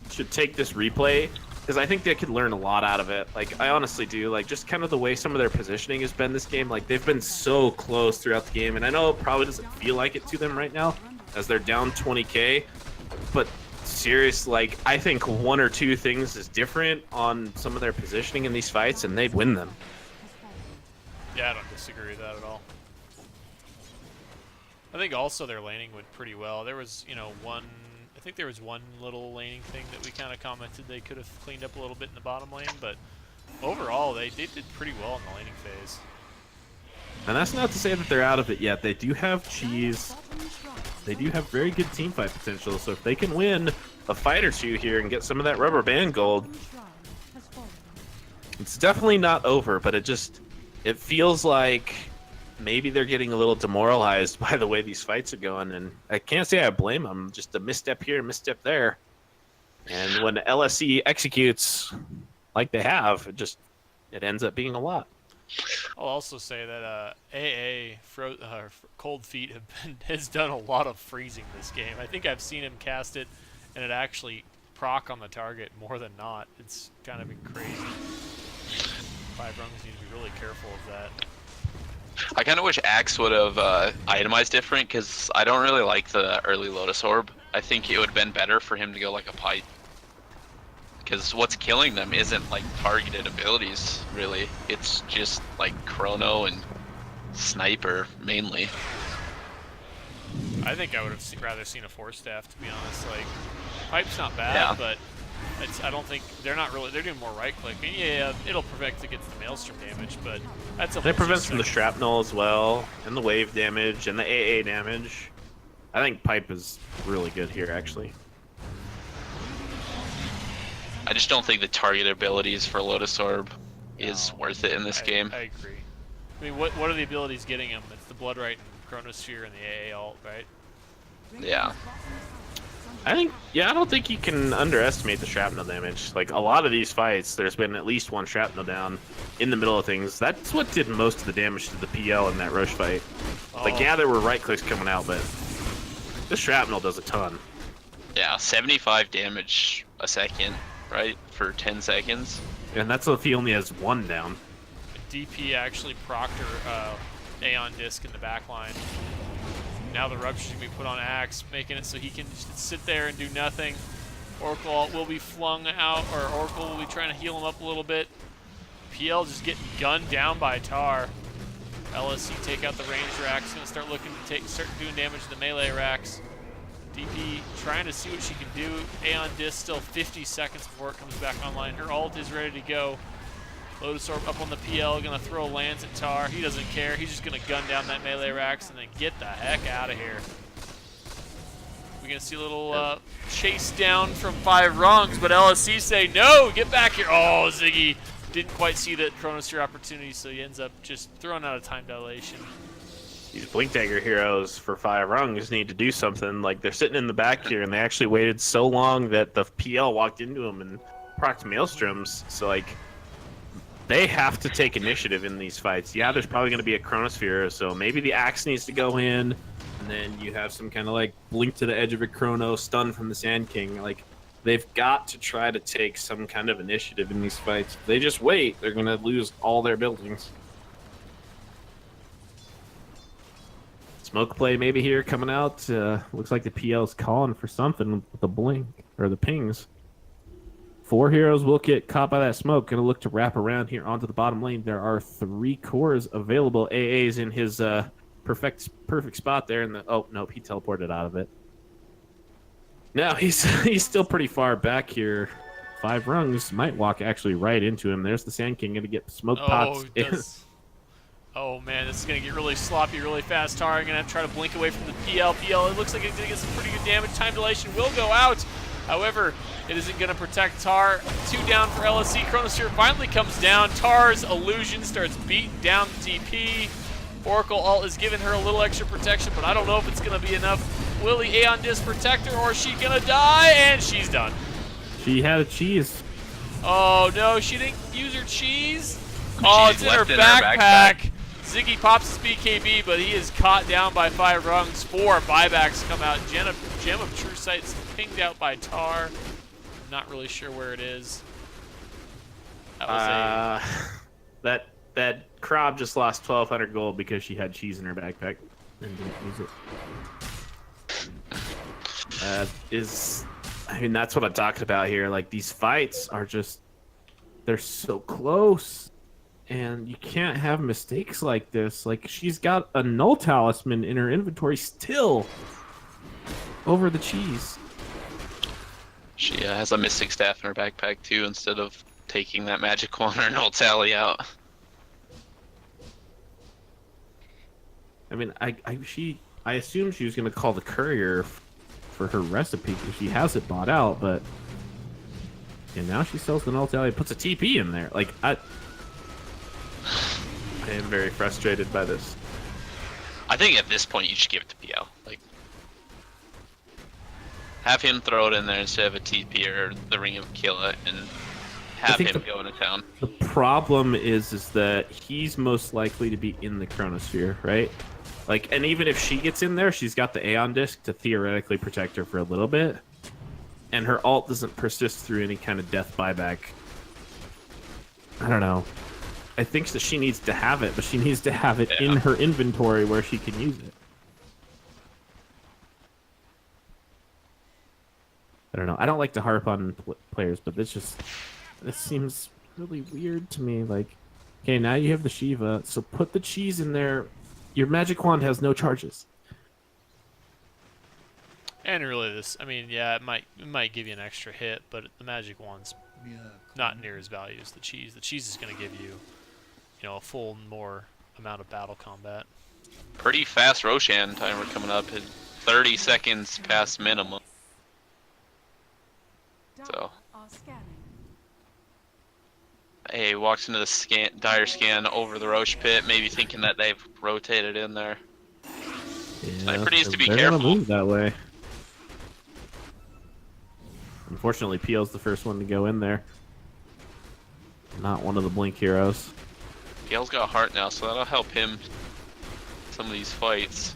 Speaker 2: should take this replay, because I think they could learn a lot out of it. Like, I honestly do. Like, just kind of the way some of their positioning has been this game. Like, they've been so close throughout the game, and I know it probably doesn't feel like it to them right now, as they're down 20k, but serious, like, I think 1 or 2 things is different on some of their positioning in these fights, and they'd win them.
Speaker 1: Yeah, I don't disagree with that at all. I think also their laning went pretty well. There was, I think there was one little laning thing that we kind of commented they could have cleaned up a little bit in the bottom lane, but overall they did pretty well in the laning phase.
Speaker 2: And that's not to say that they're out of it yet. They do have cheese. They do have very good team fight potential, so if they can win a fight or 2 here and get some of that rubber band gold, it's definitely not over, but it feels like maybe they're getting a little demoralized by the way these fights are going, and I can't say I blame them. Just a misstep here, misstep there. And when LSE executes like they have, it ends up being a lot.
Speaker 1: I'll also say that Cold Feet has done a lot of freezing this game. I think I've seen him cast it, and it actually proc on the target more than not. It's kind of been crazy. 5Rungz need to be really careful of that.
Speaker 3: I kind of wish Axe would have itemized different, because I don't really like the early Lotus Orb. I think it would have been better for him to go like a Pipe. Because what's killing them isn't like targeted abilities, really. It's just like Chrono and Sniper, mainly.
Speaker 1: I think I would have rather seen a 4-staff, to be honest. Like, Pipe's not bad, but I don't think they're doing more right click. And yeah, it'll prevent against the Maelstrom damage, but that's a.
Speaker 2: It prevents from the shrapnel as well, and the wave damage, and the AA damage. I think Pipe is really good here, actually.
Speaker 3: I just don't think the target abilities for Lotus Orb is worth it in this game.
Speaker 1: I agree. I mean, what are the abilities getting him? It's the Bloodrite and Chronosphere and the AA ult, right?
Speaker 3: Yeah.
Speaker 2: I don't think you can underestimate the shrapnel damage. Like, a lot of these fights, there's been at least 1 shrapnel down in the middle of things. That's what did most of the damage to the PL in that Roche fight. Like, yeah, there were right clicks coming out, but the shrapnel does a ton.
Speaker 3: Yeah, 75 damage a second, right? For 10 seconds.
Speaker 2: And that's if he only has 1 down.
Speaker 1: DP actually proctor Aeon Disc in the back line. Now the rupture's gonna be put on Axe, making it so he can just sit there and do nothing. Oracle ult will be flung out, or Oracle will be trying to heal him up a little bit. PL just getting gunned down by Tar. LSC take out the ranged racks, gonna start looking to start doing damage to the melee racks. DP trying to see what she can do. Aeon Disc still 50 seconds before it comes back online. Her ult is ready to go. Lotus Orb up on the PL, gonna throw lands at Tar. He doesn't care. He's just gonna gun down that melee Rax and then get the heck out of here. We're gonna see a little chase down from 5Rungz, but LSC say no, get back here. Oh, Ziggy didn't quite see that Chronosphere opportunity, so he ends up just throwing out a time dilation.
Speaker 2: These Blink Dagger heroes for 5Rungz need to do something. Like, they're sitting in the back here, and they actually waited so long that the PL walked into them and procced Maelstroms. So, like, they have to take initiative in these fights. Yeah, there's probably going to be a Chronosphere, so maybe the Axe needs to go in, and then you have some kind of, like, blink to the edge of a Chrono, stun from the Sand King. Like, they've got to try to take some kind of initiative in these fights. If they just wait, they're going to lose all their buildings. Smoke play maybe here coming out. Looks like the PL's calling for something with the blink, or the pings. 4 heroes will get caught by that smoke. Going to look to wrap around here onto the bottom lane. There are 3 cores available. AA's in his perfect spot there. Oh, nope, he teleported out of it. Now he's still pretty far back here. 5Rungz might walk actually right into him. There's the Sand King. Going to get smoke pots.
Speaker 1: Oh man, this is going to get really sloppy really fast. Tar going to have to try to blink away from the PL. PL, it looks like it's going to get some pretty good damage. Time dilation will go out. However, it isn't going to protect Tar. 2 down for LSC. Chronosphere finally comes down. Tar's illusion starts beating down the TP. Oracle ult is giving her a little extra protection, but I don't know if it's going to be enough. Will the Aeon Disc protect her, or is she going to die? And she's done.
Speaker 2: She had a cheese.
Speaker 1: Oh no, she didn't use her cheese? Oh, it's in her backpack. Ziggy pops his BKB, but he is caught down by 5Rungz. 4 buybacks come out. Gem of True Sight's pinged out by Tar. I'm not really sure where it is. That was
Speaker 2: that Krob just lost 1,200 gold because she had cheese in her backpack and didn't use it. I mean, that's what I'm talking about here. Like, these fights are just, they're so close. And you can't have mistakes like this. Like, she's got a null talisman in her inventory still over the cheese.
Speaker 3: She has a Mystic Staff in her backpack too, instead of taking that magic wand or null tally out.
Speaker 2: I mean, I assumed she was going to call the courier for her recipe because she has it bought out, but and now she sells the null tally and puts a TP in there. Like, I am very frustrated by this.
Speaker 3: I think at this point you should give it to PL. Like, have him throw it in there instead of a TP or the Ring of Killa, and have him go into town.
Speaker 2: The problem is that he's most likely to be in the Chronosphere, right? Like, and even if she gets in there, she's got the Aeon Disc to theoretically protect her for a little bit, and her ult doesn't persist through any kind of death buyback. I don't know. I think that she needs to have it, but she needs to have it in her inventory where she can use it. I don't know. I don't like to harp on players, but this seems really weird to me. Like, okay, now you have the Shiva, so put the cheese in there. Your magic wand has no charges.
Speaker 1: And really, this, I mean, yeah, it might give you an extra hit, but the magic wand's not near as valuable as the cheese. The cheese is going to give you, you know, a full more amount of battle combat.
Speaker 3: Pretty fast Roshan timer coming up. 30 seconds past minimum. So, hey, walks into the dire scan over the Roche pit, maybe thinking that they've rotated in there.
Speaker 2: Yeah,
Speaker 3: Sniper needs to be
Speaker 2: they're
Speaker 3: careful.
Speaker 2: gonna move that way. Unfortunately, PL's the first one to go in there. Not one of the Blink heroes.
Speaker 3: PL's got a heart now, so that'll help him some of these fights.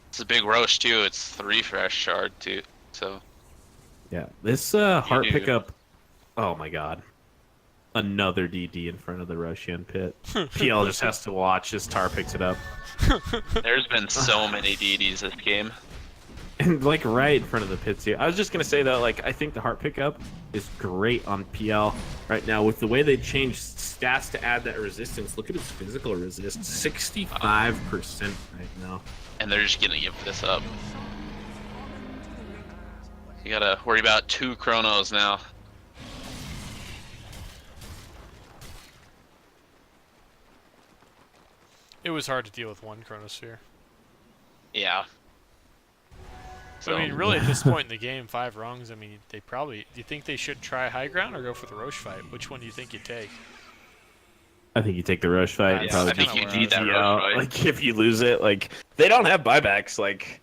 Speaker 3: It's a big Roche too. It's 3 fresh shard too. So
Speaker 2: yeah, this heart pickup. Oh my god, another DD in front of the Roshan pit. PL just has to watch as Tar picks it up.
Speaker 3: there's been so many DDs this game.
Speaker 2: And like right in front of the pits here. I was just gonna say though, like I think the heart pickup is great on PL right now with the way they changed stats to add that resistance. Look at his physical resist, 65% right now.
Speaker 3: And they're just gonna give this up. You gotta worry about 2 chronos now.
Speaker 1: It was hard to deal with 1 chronosphere.
Speaker 3: Yeah.
Speaker 1: So, I mean, really, at this point in the game, 5Rungz, I mean, they probably... Do you think they should try high ground or go for the Roche fight? Which one do you think you'd take?
Speaker 2: I think you take the Roche fight.
Speaker 1: Yeah,
Speaker 2: Probably
Speaker 3: I think
Speaker 2: just
Speaker 3: you
Speaker 1: kinda
Speaker 3: need that
Speaker 2: GG
Speaker 3: Roche
Speaker 2: out.
Speaker 3: fight.
Speaker 2: Like if you lose it, like they don't have buybacks. Like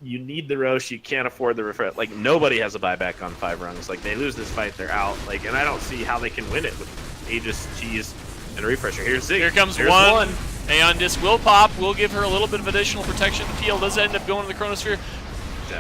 Speaker 2: you need the Roche. You can't afford the refresh. Like nobody has a buyback on 5Rungz. Like they lose this fight, they're out. Like, and I don't see how they can win it with Aegis, Cheese, and a refresher. Here's Zig.
Speaker 1: Here comes
Speaker 2: There's
Speaker 1: one. Aeon Disc will pop. Will give her a little bit of additional protection. The PL does end up going to the chronosphere.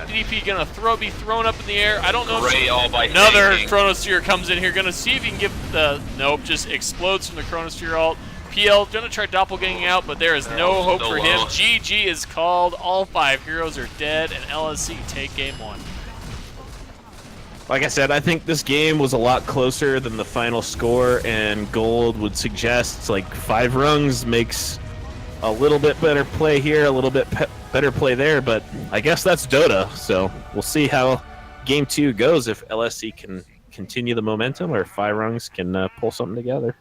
Speaker 1: DDP gonna be thrown up in the air. I don't know.
Speaker 3: Great all by
Speaker 1: Another
Speaker 3: anything.
Speaker 1: chronosphere comes in here. Gonna see if he can give the nope. Just explodes from the chronosphere alt. PL gonna try doppelganging out, but there is no hope
Speaker 3: so
Speaker 1: for him.
Speaker 3: low.
Speaker 1: GG is called. All 5 heroes are dead, and LSC take game 1.
Speaker 2: Like I said, I think this game was a lot closer than the final score, and Gold would suggest like 5Rungz makes a little bit better play here, a little bit better play there, but I guess that's Dota, so we'll see how Game 2 goes if LSC can continue the momentum or if 5Rungz can pull something together.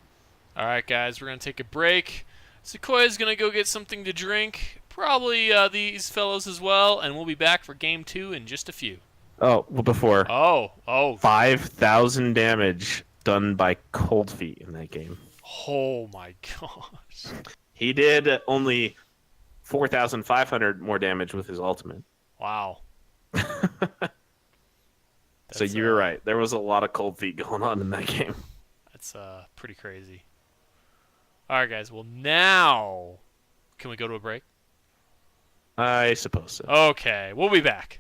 Speaker 1: All right, guys, we're gonna take a break. Sequoia's gonna go get something to drink, probably these fellows as well, and we'll be back for Game 2 in just a few.
Speaker 2: Oh, well, before.
Speaker 1: Oh.
Speaker 2: 5,000 damage done by Cold Feet in that game.
Speaker 1: Oh my gosh.
Speaker 2: He did only 4,500 more damage with his ultimate.
Speaker 1: Wow.
Speaker 2: So you were right. There was a lot of Cold Feet going on in that game.
Speaker 1: That's pretty crazy. All right, guys. Well, now can we go to a break?
Speaker 2: I suppose so.
Speaker 1: Okay, we'll be back.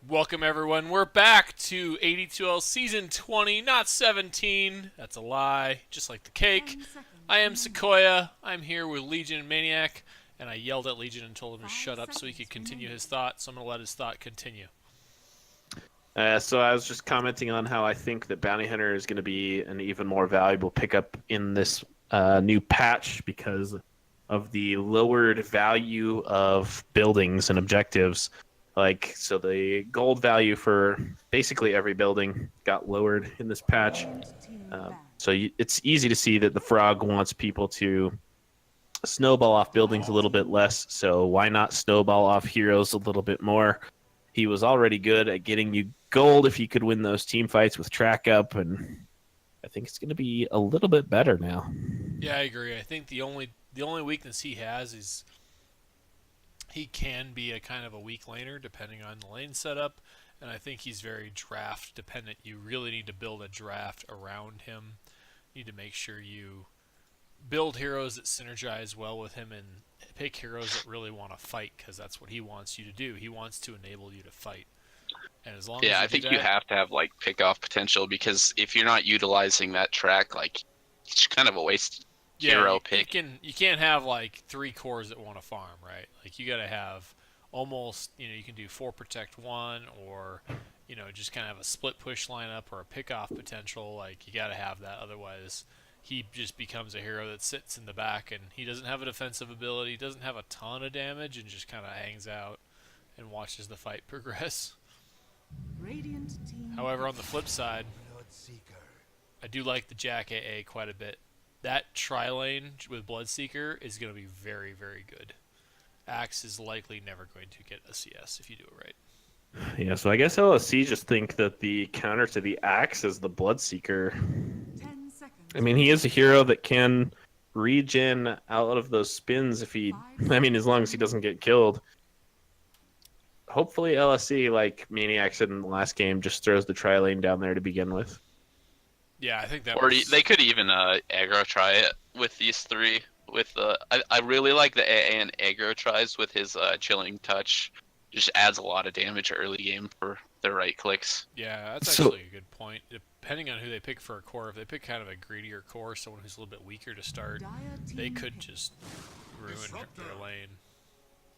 Speaker 1: Welcome, everyone. We're back to AD2L Season 20, not 17. That's a lie, just like the cake.
Speaker 4: 10 seconds
Speaker 1: I am
Speaker 4: remaining.
Speaker 1: Sequoia. I'm here with Legion and Maniac, and I yelled at Legion and told him to
Speaker 4: 5
Speaker 1: shut up so he
Speaker 4: seconds
Speaker 1: could continue
Speaker 4: remaining.
Speaker 1: his thought, so I'm going to let his thought continue.
Speaker 2: So I was just commenting on how I think that Bounty Hunter is going to be an even more valuable pickup in this new patch because of the lowered value of buildings and objectives. So the gold value for basically every building got lowered in this patch.
Speaker 4: Team back.
Speaker 2: It's easy to see that the Frog wants people to snowball off buildings a little bit less. So why not snowball off heroes a little bit more? He was already good at getting you gold if you could win those team fights with track up, and I think it's going to be a little bit better now.
Speaker 1: Yeah, I agree. I think the only weakness he has is he can be a kind of a weak laner depending on the lane setup, and I think he's very draft dependent. You really need to build a draft around him. You need to make sure you build heroes that synergize well with him and pick heroes that really want to fight, because that's what he wants you to do. He wants to enable you to fight. And as long as
Speaker 3: I
Speaker 1: do
Speaker 3: think
Speaker 1: that,
Speaker 3: you have to have like pick off potential, because if you're not utilizing that track, like it's kind of a waste hero pick.
Speaker 1: You can't have like 3 cores that want to farm, right? Like you got to have almost, you can do 4 protect 1, or just kind of have a split push lineup or a pick off potential. Like you got to have that, otherwise he just becomes a hero that sits in the back and he doesn't have a defensive ability, doesn't have a ton of damage, and just kind of hangs out and watches the fight progress.
Speaker 4: Radiant team.
Speaker 1: However, on the flip side, I do like the Jack AA quite a bit. That tri-lane with Bloodseeker is going to be very, very good. Axe is likely never going to get a CS if you do it right.
Speaker 2: Yeah, so I guess LSC just think that the counter to the Axe is the Bloodseeker.
Speaker 4: 10 seconds.
Speaker 2: I mean, he is a hero that can regen out of those spins as long as he doesn't get killed. Hopefully LSC, like Maniac said in the last game, just throws the tri-lane down there to begin with.
Speaker 1: Yeah, I think that
Speaker 3: Or
Speaker 1: was...
Speaker 3: they could even aggro try it with these 3. I really like the AA and aggro tries with his chilling touch. Just adds a lot of damage early game for the right clicks.
Speaker 1: Yeah, that's actually a good point. Depending on who they pick for a core, if they pick kind of a greedier core, someone who's a little bit weaker to start,
Speaker 4: Dire
Speaker 1: they
Speaker 4: team
Speaker 1: could
Speaker 4: hit.
Speaker 1: just ruin their lane.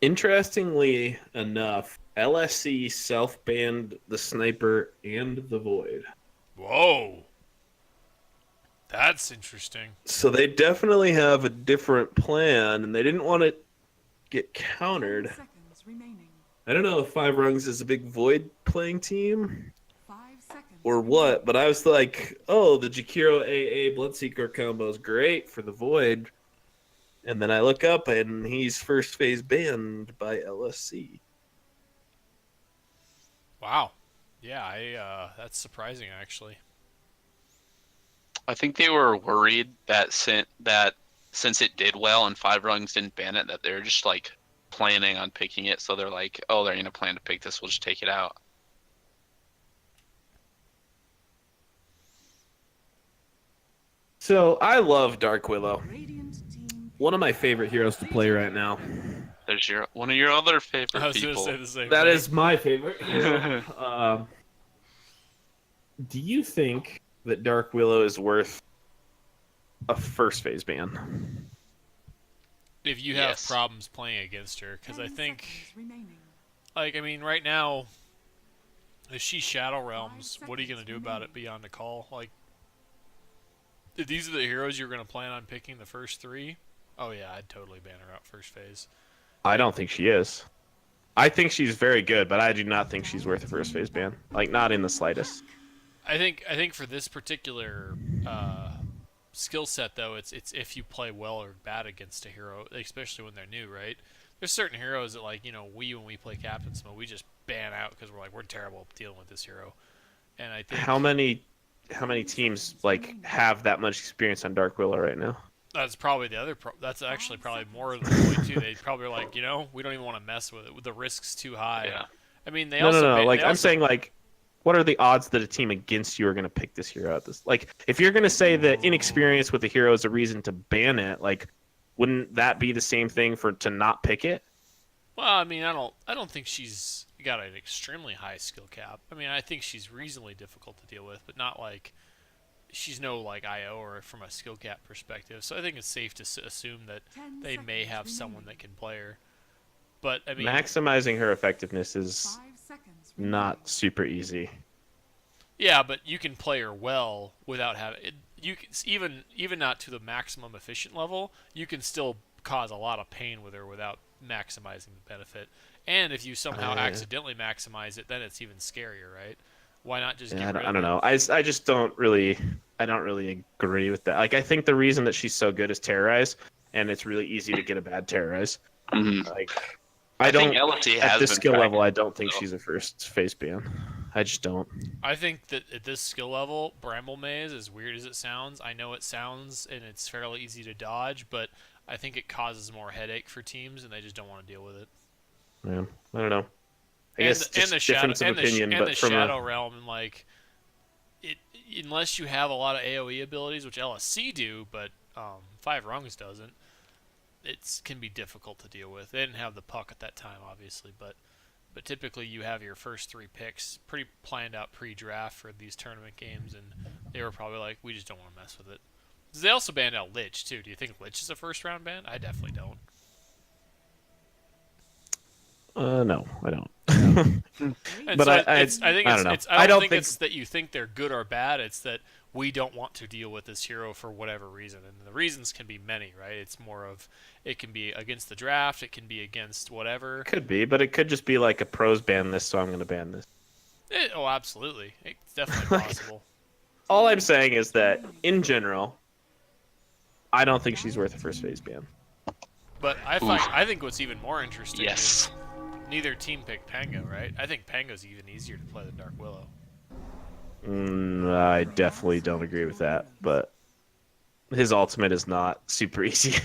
Speaker 2: Interestingly enough, LSC self-banned the Sniper and the Void.
Speaker 1: Whoa! That's interesting.
Speaker 2: So they definitely have a different plan, and they didn't want to get
Speaker 4: 10
Speaker 2: countered.
Speaker 4: seconds remaining.
Speaker 2: I don't know if 5Rungz is a big Void playing team
Speaker 4: 5 seconds.
Speaker 2: or what, but I was like, oh, the Jakiro AA Bloodseeker combo is great for the Void. And then I look up, and he's first phase banned by LSC.
Speaker 1: Wow. Yeah, that's surprising, actually.
Speaker 3: I think they were worried that since it did well and 5Rungz didn't ban it, that they're just like planning on picking it. So they're like, oh, they're gonna plan to pick this. We'll just take it out.
Speaker 2: So I love Dark Willow.
Speaker 4: Radiant team.
Speaker 2: One of my favorite heroes to play right now.
Speaker 3: There's one of your other favorite
Speaker 1: I was going to
Speaker 3: people.
Speaker 1: say the same
Speaker 2: That
Speaker 1: thing.
Speaker 2: is my favorite hero. Do you think that Dark Willow is worth a first phase ban?
Speaker 1: If you have
Speaker 3: Yes.
Speaker 1: problems playing against her, because I
Speaker 4: 10
Speaker 1: think,
Speaker 4: seconds remaining.
Speaker 1: right now, if she Shadow Realms, what are you going to do about it beyond a call? Like, if these are the heroes you're going to plan on picking the first 3, oh yeah, I'd totally ban her out first phase.
Speaker 2: I don't think she is. I think she's very good, but I do not think she's worth a first phase ban. Like, not in the slightest.
Speaker 1: I think for this particular skill set, though, it's if you play well or bad against a hero, especially when they're new, right? There's certain heroes that, like, when we play Captain's Mode, we just ban out because we're terrible at dealing with this hero. And I think
Speaker 2: How many teams like have that much experience on Dark Willow right now?
Speaker 1: that's probably the other. That's actually probably more than the point too. They probably are like, we don't even want to mess with it. The risk's too high.
Speaker 3: Yeah.
Speaker 1: I mean, they
Speaker 2: No. Like,
Speaker 1: they
Speaker 2: I'm
Speaker 1: also-
Speaker 2: saying, like, what are the odds that a team against you are going to pick this hero at this? Like, if you're going to say that inexperience with the hero is a reason to ban it, like, wouldn't that be the same thing to not pick it?
Speaker 1: Well, I mean, I don't think she's got an extremely high skill cap. I mean, I think she's reasonably difficult to deal with, but not like she's no like IO or from a skill cap perspective. So I think it's safe to assume that
Speaker 4: 10
Speaker 1: they may
Speaker 4: seconds
Speaker 1: have someone
Speaker 4: remaining.
Speaker 1: that can play her. But I mean,
Speaker 2: Maximizing her effectiveness is
Speaker 4: 5 seconds remaining.
Speaker 2: not super easy.
Speaker 1: yeah, but you can play her well without having it. You can even not to the maximum efficient level. You can still cause a lot of pain with her without maximizing the benefit. And if you somehow accidentally maximize it, then it's even scarier, right? Why not just
Speaker 2: Yeah,
Speaker 1: get rid
Speaker 2: I
Speaker 1: of
Speaker 2: don't
Speaker 1: it?
Speaker 2: know. I just don't really agree with that. Like I think the reason that she's so good is terrorize, and it's really easy to get a bad terrorize.
Speaker 3: Mhm.
Speaker 2: Like
Speaker 3: I
Speaker 2: I
Speaker 3: think
Speaker 2: don't
Speaker 3: LSE
Speaker 2: at
Speaker 3: has
Speaker 2: this
Speaker 3: been
Speaker 2: skill level. I
Speaker 3: practicing,
Speaker 2: don't think
Speaker 3: so.
Speaker 2: she's a first face ban. I just don't.
Speaker 1: I think that at this skill level, Bramble Maze, as weird as it sounds, I know it sounds and it's fairly easy to dodge, but I think it causes more headache for teams and they just don't want to deal with it.
Speaker 2: Yeah, I don't know. I
Speaker 1: And
Speaker 2: guess just difference of opinion,
Speaker 1: and
Speaker 2: but
Speaker 1: the
Speaker 2: from
Speaker 1: Shadow
Speaker 2: a
Speaker 1: Realm, like it, unless you have a lot of AOE abilities, which LSC do, but 5Rungz doesn't, it can be difficult to deal with. They didn't have the puck at that time, obviously, but typically you have your first 3 picks pretty planned out pre-draft for these tournament games, and they were probably like, we just don't want to mess with it. They also banned out Lich too. Do you think Lich is a first-round ban? I definitely don't.
Speaker 2: no, I don't.
Speaker 1: And
Speaker 2: But
Speaker 1: so
Speaker 2: I
Speaker 1: it's I think
Speaker 2: I
Speaker 1: it's
Speaker 2: don't know.
Speaker 1: it's I don't think
Speaker 2: think
Speaker 1: it's that you think they're good or bad. It's that we don't want to deal with this hero for whatever reason, and the reasons can be many, right? It's more of it can be against the draft, it can be against whatever.
Speaker 2: could be, but it could just be like a pros ban this, so I'm going to ban this.
Speaker 1: Oh, absolutely, it's definitely
Speaker 2: Like,
Speaker 1: possible.
Speaker 2: all I'm saying is that in general, I don't think she's worth a first phase ban.
Speaker 1: But I think what's even more interesting
Speaker 3: Yes.
Speaker 1: is neither team picked Pango, right? I think Pango's even easier to play than Dark Willow.
Speaker 2: I definitely don't agree with that, but his ultimate is not super easy.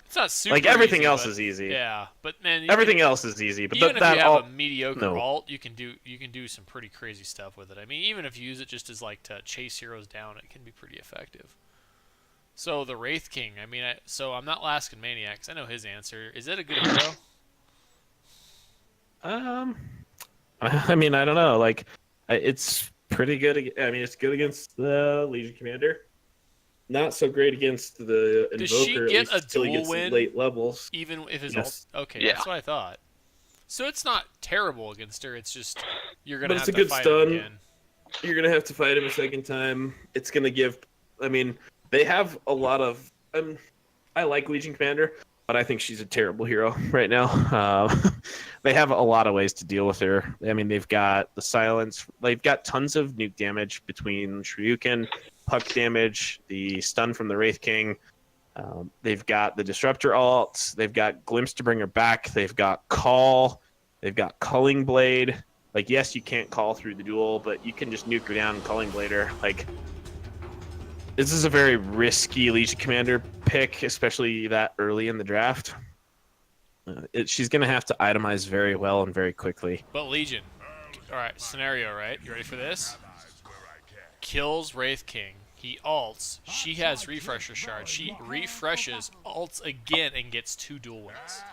Speaker 1: It's not super
Speaker 2: Like everything
Speaker 1: easy,
Speaker 2: else
Speaker 1: but-
Speaker 2: is easy.
Speaker 1: Yeah, but man,
Speaker 2: Everything else is easy, but
Speaker 1: even if
Speaker 2: that
Speaker 1: you have
Speaker 2: all
Speaker 1: a mediocre
Speaker 2: no.
Speaker 1: ult, you can do some pretty crazy stuff with it. I mean, even if you use it just as like to chase heroes down, it can be pretty effective. So the Wraith King, I mean, so I'm not asking Maniacs. I know his answer. Is it a good hero?
Speaker 2: I mean, I don't know. Like, it's pretty good. I mean, it's good against the Legion Commander. Not so great against the
Speaker 1: Does she
Speaker 2: Invoker, at
Speaker 1: get
Speaker 2: least
Speaker 1: a
Speaker 2: until he
Speaker 1: dual
Speaker 2: gets
Speaker 1: win?
Speaker 2: late levels.
Speaker 1: Even if his
Speaker 2: Yes.
Speaker 1: ult? Okay,
Speaker 3: Yeah.
Speaker 1: that's what I thought. So it's not terrible against her. It's just you're gonna
Speaker 2: But
Speaker 1: have
Speaker 2: it's a
Speaker 1: to
Speaker 2: good
Speaker 1: fight
Speaker 2: stun.
Speaker 1: him again.
Speaker 2: You're gonna have to fight him a second time. It's gonna give. I mean, they have a lot of. I like Legion Commander, but I think she's a terrible hero right now. They have a lot of ways to deal with her. I mean, they've got the silence. They've got tons of nuke damage between Shuriken, puck damage, the stun from the Wraith King. They've got the Disruptor ult. They've got Glimpse to bring her back. They've got Call. They've got Culling Blade. Like, yes, you can't call through the duel, but you can just nuke her down and Culling Blade her. Like, this is a very risky Legion Commander pick, especially that early in the draft. She's going to have to itemize very well and very quickly.
Speaker 1: But Legion. All right, scenario, right? You ready for this? Kills Wraith King. He ults. She has refresher shard. She refreshes, ults again, and gets 2 dual wins.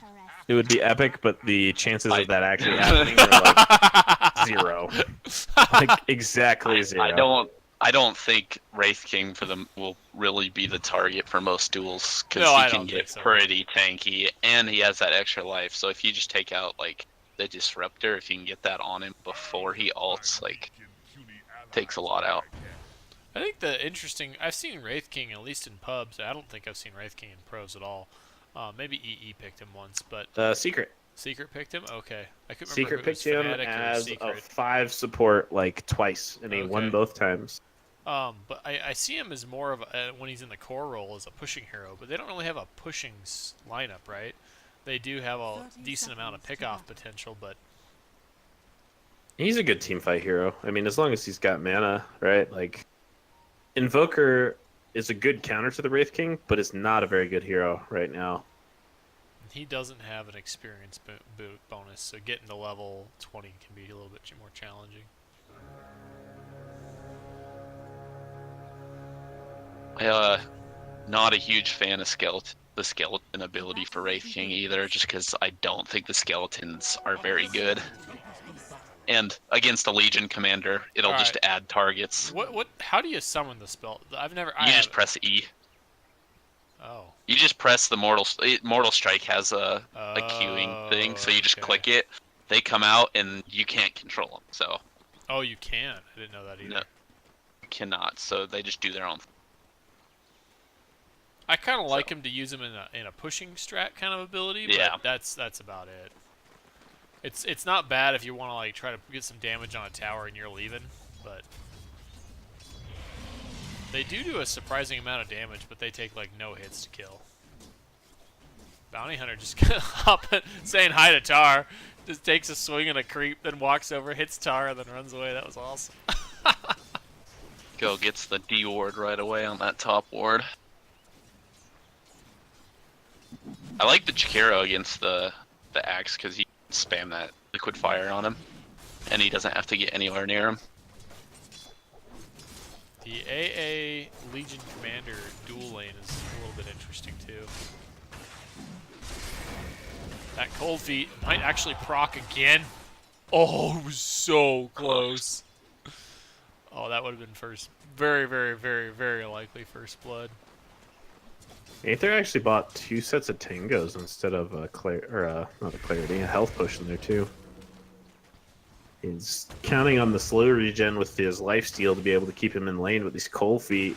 Speaker 2: It would be epic, but the chances of that actually happening are like 0. Like, exactly 0.
Speaker 3: I don't think Wraith King for them will really be the target for most duels because
Speaker 1: No, I
Speaker 3: he
Speaker 1: don't
Speaker 3: can
Speaker 1: think
Speaker 3: get
Speaker 1: so.
Speaker 3: pretty tanky and he has that extra life. So if you just take out like the Disruptor, if you can get that on him before he ults, like takes a lot out.
Speaker 1: I think I've seen Wraith King at least in pubs. I don't think I've seen Wraith King in pros at all. Maybe EE picked him once, but
Speaker 2: Secret.
Speaker 1: Secret picked him. Okay, I couldn't
Speaker 2: Secret
Speaker 1: remember if
Speaker 2: picked
Speaker 1: it was
Speaker 2: him
Speaker 1: Fnatic or
Speaker 2: as a
Speaker 1: Secret.
Speaker 2: 5 support like twice, and he won
Speaker 1: Okay.
Speaker 2: both times.
Speaker 1: But I see him as more of when he's in the core role as a pushing hero, but they don't really have a pushing lineup, right? They do have a
Speaker 4: 30
Speaker 1: decent amount of
Speaker 4: seconds to
Speaker 1: pickoff
Speaker 4: go.
Speaker 1: potential, but
Speaker 2: He's a good teamfight hero. I mean, as long as he's got mana, right? Like, Invoker is a good counter to the Wraith King, but it's not a very good hero right now.
Speaker 1: he doesn't have an experience bonus, so getting to level 20 can be a little bit more challenging.
Speaker 3: Not a huge fan of Skeleton. the skeleton ability for Wraith King either, just because I don't think the skeletons are very good. And against a Legion commander, it'll
Speaker 1: All
Speaker 3: just
Speaker 1: right.
Speaker 3: add targets.
Speaker 1: What? How do you summon the spell? I've never.
Speaker 3: You just press E.
Speaker 1: Oh.
Speaker 3: You just press the Mortal Strike has a queuing thing, so you just
Speaker 1: okay.
Speaker 3: click it. They come out and you can't control them. So
Speaker 1: Oh, you can. I didn't know that either.
Speaker 3: no, you cannot. So they just do their own.
Speaker 1: I kind of like him to use him in a pushing strat kind of ability, but
Speaker 3: Yeah.
Speaker 1: that's about it. It's not bad if you want to like try to get some damage on a tower and you're leaving, but they do a surprising amount of damage, but they take like no hits to kill. Bounty Hunter just kind of hopping, saying hi to Tar, just takes a swing and a creep, then walks over, hits Tar, and then runs away. That was awesome.
Speaker 3: Go gets the D ward right away on that top ward. I like the Chikiro against the axe because he can spam that liquid fire on him, and he doesn't have to get anywhere near him.
Speaker 1: The AA Legion Commander dual lane is a little bit interesting too. That cold feet might actually proc again. Oh, it was so close. Oh, that would have been first. Very, very, very, very likely first blood.
Speaker 2: Aether actually bought 2 sets of tangos instead of not a clarity, a health potion there too. He's counting on the slow regen with his lifesteal to be able to keep him in lane with these cold feet.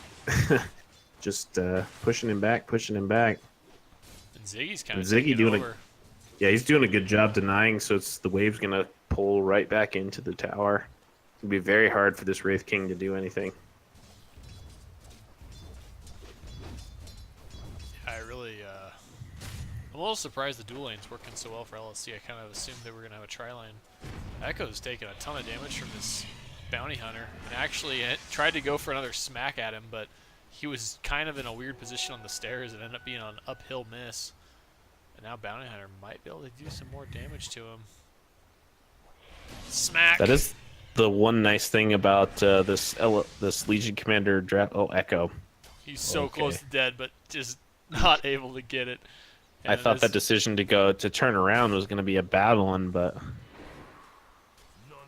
Speaker 2: Just pushing him back, pushing him back.
Speaker 1: And Ziggy's kind of
Speaker 2: Ziggy doing
Speaker 1: over.
Speaker 2: Yeah, he's doing a good job denying, so the wave's gonna pull right back into the tower. It's gonna be very hard for this Wraith King to do anything.
Speaker 1: I really, I'm a little surprised the dual lane's working so well for LSC. I kind of assumed they were going to have a tri-lane. Echo's taking a ton of damage from this Bounty Hunter, and actually tried to go for another smack at him, but he was kind of in a weird position on the stairs and ended up being an uphill miss. And now Bounty Hunter might be able to do some more damage to him. Smack!
Speaker 2: That is the one nice thing about this Legion Commander draft. Oh, Echo.
Speaker 1: He's so
Speaker 2: Okay.
Speaker 1: close to dead, but just not able to get it.
Speaker 2: I
Speaker 1: And
Speaker 2: thought
Speaker 1: this-
Speaker 2: that decision to turn around was going to be a bad one, but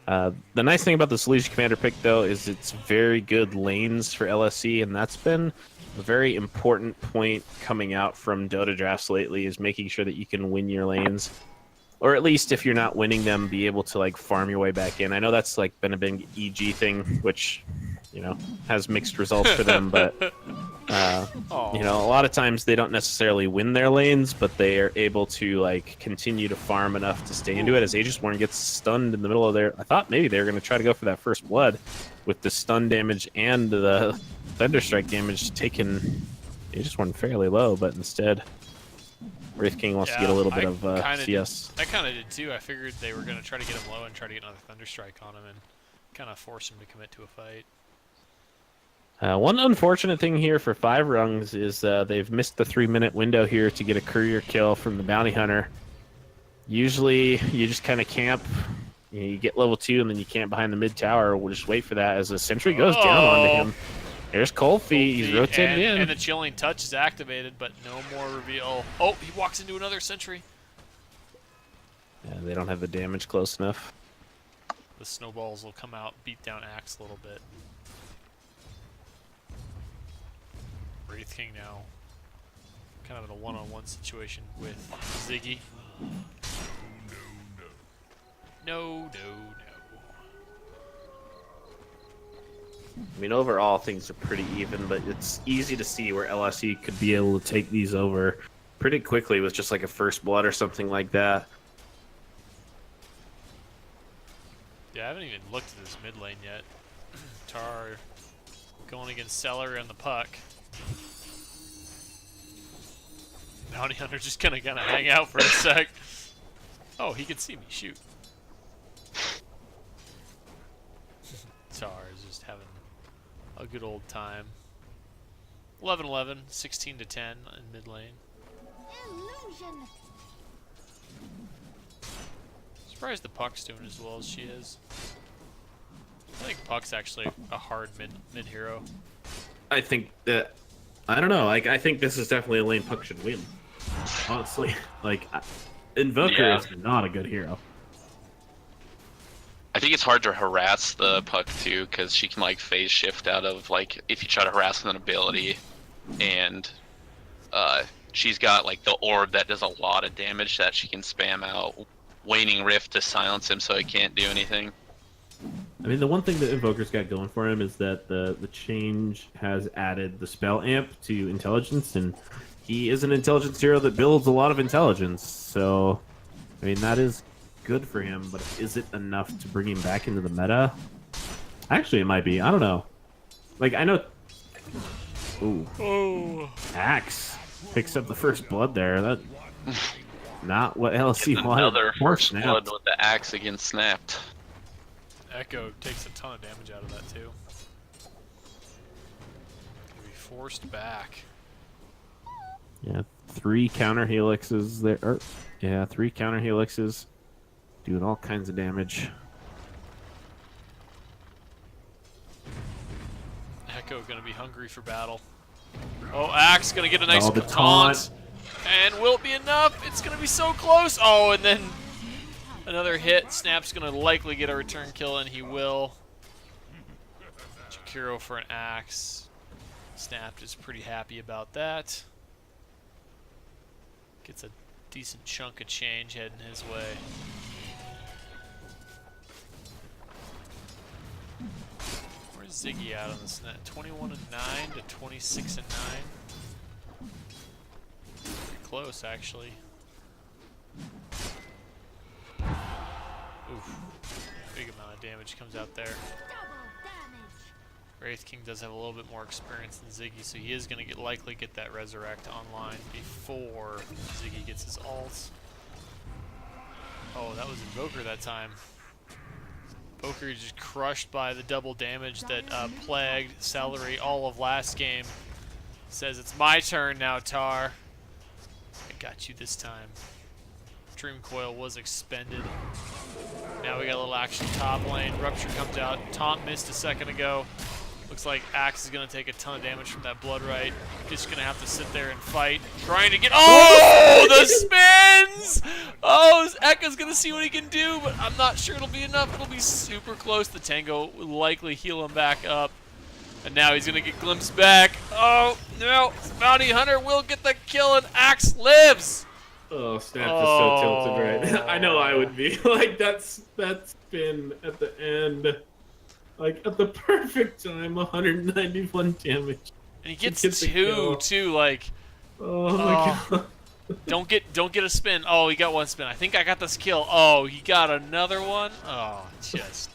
Speaker 2: the nice thing about this Legion Commander pick, though, is it's very good lanes for LSC, and that's been a very important point coming out from Dota drafts lately, is making sure that you can win your lanes, or at least if you're not winning them, be able to like farm your way back in. I know that's like been a big EG thing, which has mixed results for them, but. A lot of times they don't necessarily win their lanes, but they are able to like continue to farm enough to stay into it. As Aegisworn gets stunned in the middle of their, I thought maybe they were going to try to go for that first blood with the stun damage and the Thunderstrike damage taking Aegisworn fairly low, but instead Wraith King wants to get a little bit of CS.
Speaker 1: I kind of did too. I figured they were going to try to get him low and try to get another Thunderstrike on him and kind of force him to commit to a fight.
Speaker 2: One unfortunate thing here for 5Rungz is they've missed the 3-minute window here to get a courier kill from the Bounty Hunter. Usually, you just kind of camp. You get level 2, and then you camp behind the mid tower. We'll just wait for that as the sentry goes down onto him. There's Cold Feet. He's rotated in.
Speaker 1: And the Chilling Touch is activated, but no more reveal. Oh, he walks into another sentry.
Speaker 2: Yeah, they don't have the damage close enough.
Speaker 1: The snowballs will come out, beat down Axe a little bit. Wraith King now kind of in a one-on-one situation with Ziggy. No.
Speaker 2: I mean, overall, things are pretty even, but it's easy to see where LSE could be able to take these over pretty quickly with just like a first blood or something like that.
Speaker 1: Yeah, I haven't even looked at this mid lane yet. Tar going against Cellar and the puck. Bounty Hunter just gonna hang out for a sec. Oh, he can see me. Shoot. Tar is just having a good old time. 11-11, 16-10 in mid lane.
Speaker 4: Illusion.
Speaker 1: Surprised the Puck's doing as well as she is. I think Puck's actually a hard mid hero.
Speaker 2: I think that, I don't know, I think this is definitely a lane Puck should win. Honestly, like, Invoker
Speaker 3: Yeah.
Speaker 2: is not a good hero.
Speaker 3: I think it's hard to harass the Puck too, because she can like phase shift out of like if you try to harass with an ability, and she's got like the orb that does a lot of damage that she can spam out. Waning Rift to silence him so he can't do anything.
Speaker 2: I mean, the one thing that Invoker's got going for him is that the change has added the spell amp to intelligence, and he is an intelligence hero that builds a lot of intelligence. So, I mean, that is good for him, but is it enough to bring him back into the meta? Actually, it might be. I don't know. Like, I know... Ooh.
Speaker 1: Oh.
Speaker 2: Axe picks up the first blood there. That not what LC wanted.
Speaker 3: Another
Speaker 2: Poor
Speaker 3: first
Speaker 2: Snap.
Speaker 3: blood with the axe against Snapped.
Speaker 1: Echo takes a ton of damage out of that too. Gonna be forced back.
Speaker 2: Yeah, 3 counter helixes there. Yeah, 3 counter helixes. Doing all kinds of damage.
Speaker 1: Echo gonna be hungry for battle. Oh, Axe gonna get a nice
Speaker 2: Oh, the
Speaker 1: taunt. And will it be enough? It's gonna be so close. Oh, and then another hit. Snap's gonna likely get a return kill, and he will. Jakiro for an Axe. Snap is pretty happy about that. Gets a decent chunk of change heading his way. Where's Ziggy out on this net? 21 and 9 to 26 and 9. Pretty close, actually. Oof. Big amount of damage comes out there. Wraith King does have a little bit more experience than Ziggy, so he is going to likely get that Resurrect online before Ziggy gets his ult. Oh, that was Invoker that time. Invoker just crushed by the double damage that plagued Celery all of last game. Says, it's my turn now, Tar. I got you this time. Dream Coil was expended. Now we got a little action top lane. Rupture comes out. Taunt missed a second ago. Looks like Axe is going to take a ton of damage from that Blood Right. Just going to have to sit there and fight. Trying to get... Oh, the spins! Oh, Echo's going to see what he can do, but I'm not sure it'll be enough. It'll be super close. The Tango will likely heal him back up. And now he's going to get glimpsed back. Oh, no. Bounty Hunter will get the kill, and Axe lives!
Speaker 2: Oh, Snap is so tilted right. I know I would be. Like, that spin at the end. Like, at the perfect time, 191 damage.
Speaker 1: And he gets
Speaker 2: the
Speaker 1: two,
Speaker 2: kill.
Speaker 1: too, like...
Speaker 2: Oh my god.
Speaker 1: Don't get a spin. Oh, he got one spin. I think I got this kill. Oh, he got another one? Oh, just...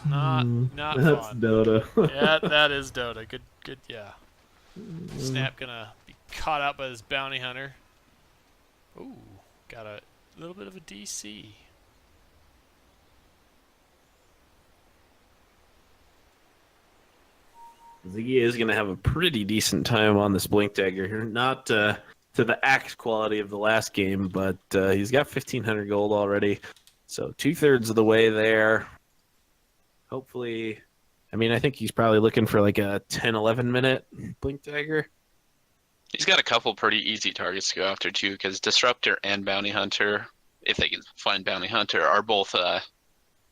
Speaker 1: Not
Speaker 2: That's
Speaker 1: fun.
Speaker 2: Dota.
Speaker 1: Yeah, that is Dota. Good, yeah. Snap gonna be caught out by this bounty hunter. Ooh, got a little bit of a DC.
Speaker 2: Ziggy is going to have a pretty decent time on this Blink Dagger here. Not to the axe quality of the last game, but he's got 1,500 gold already. So 2/3 of the way there. Hopefully, I mean, I think he's probably looking for like a 10-11 minute Blink Dagger.
Speaker 3: He's got a couple pretty easy targets to go after too, because Disruptor and Bounty Hunter, if they can find Bounty Hunter, are both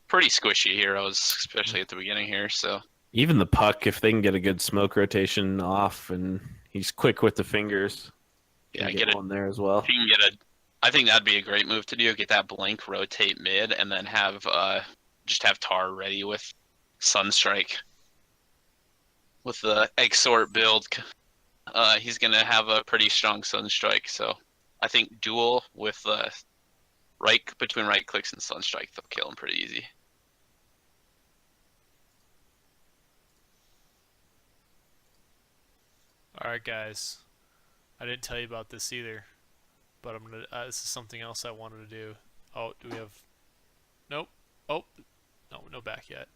Speaker 3: pretty squishy heroes, especially at the beginning here. So
Speaker 2: Even the Puck, if they can get a good smoke rotation off, and he's quick with the fingers.
Speaker 3: yeah,
Speaker 2: get one there as well.
Speaker 3: If you can get I think that'd be a great move to do. Get that blink, rotate mid, and then have just have Tar ready with Sunstrike. With the Exort build, he's gonna have a pretty strong Sunstrike. So I think duel with between right clicks and Sunstrike, they'll kill him pretty easy.
Speaker 1: All right, guys. I didn't tell you about this either, but I'm gonna. This is something else I wanted to do. Oh, do we have? Nope. Oh, no back yet.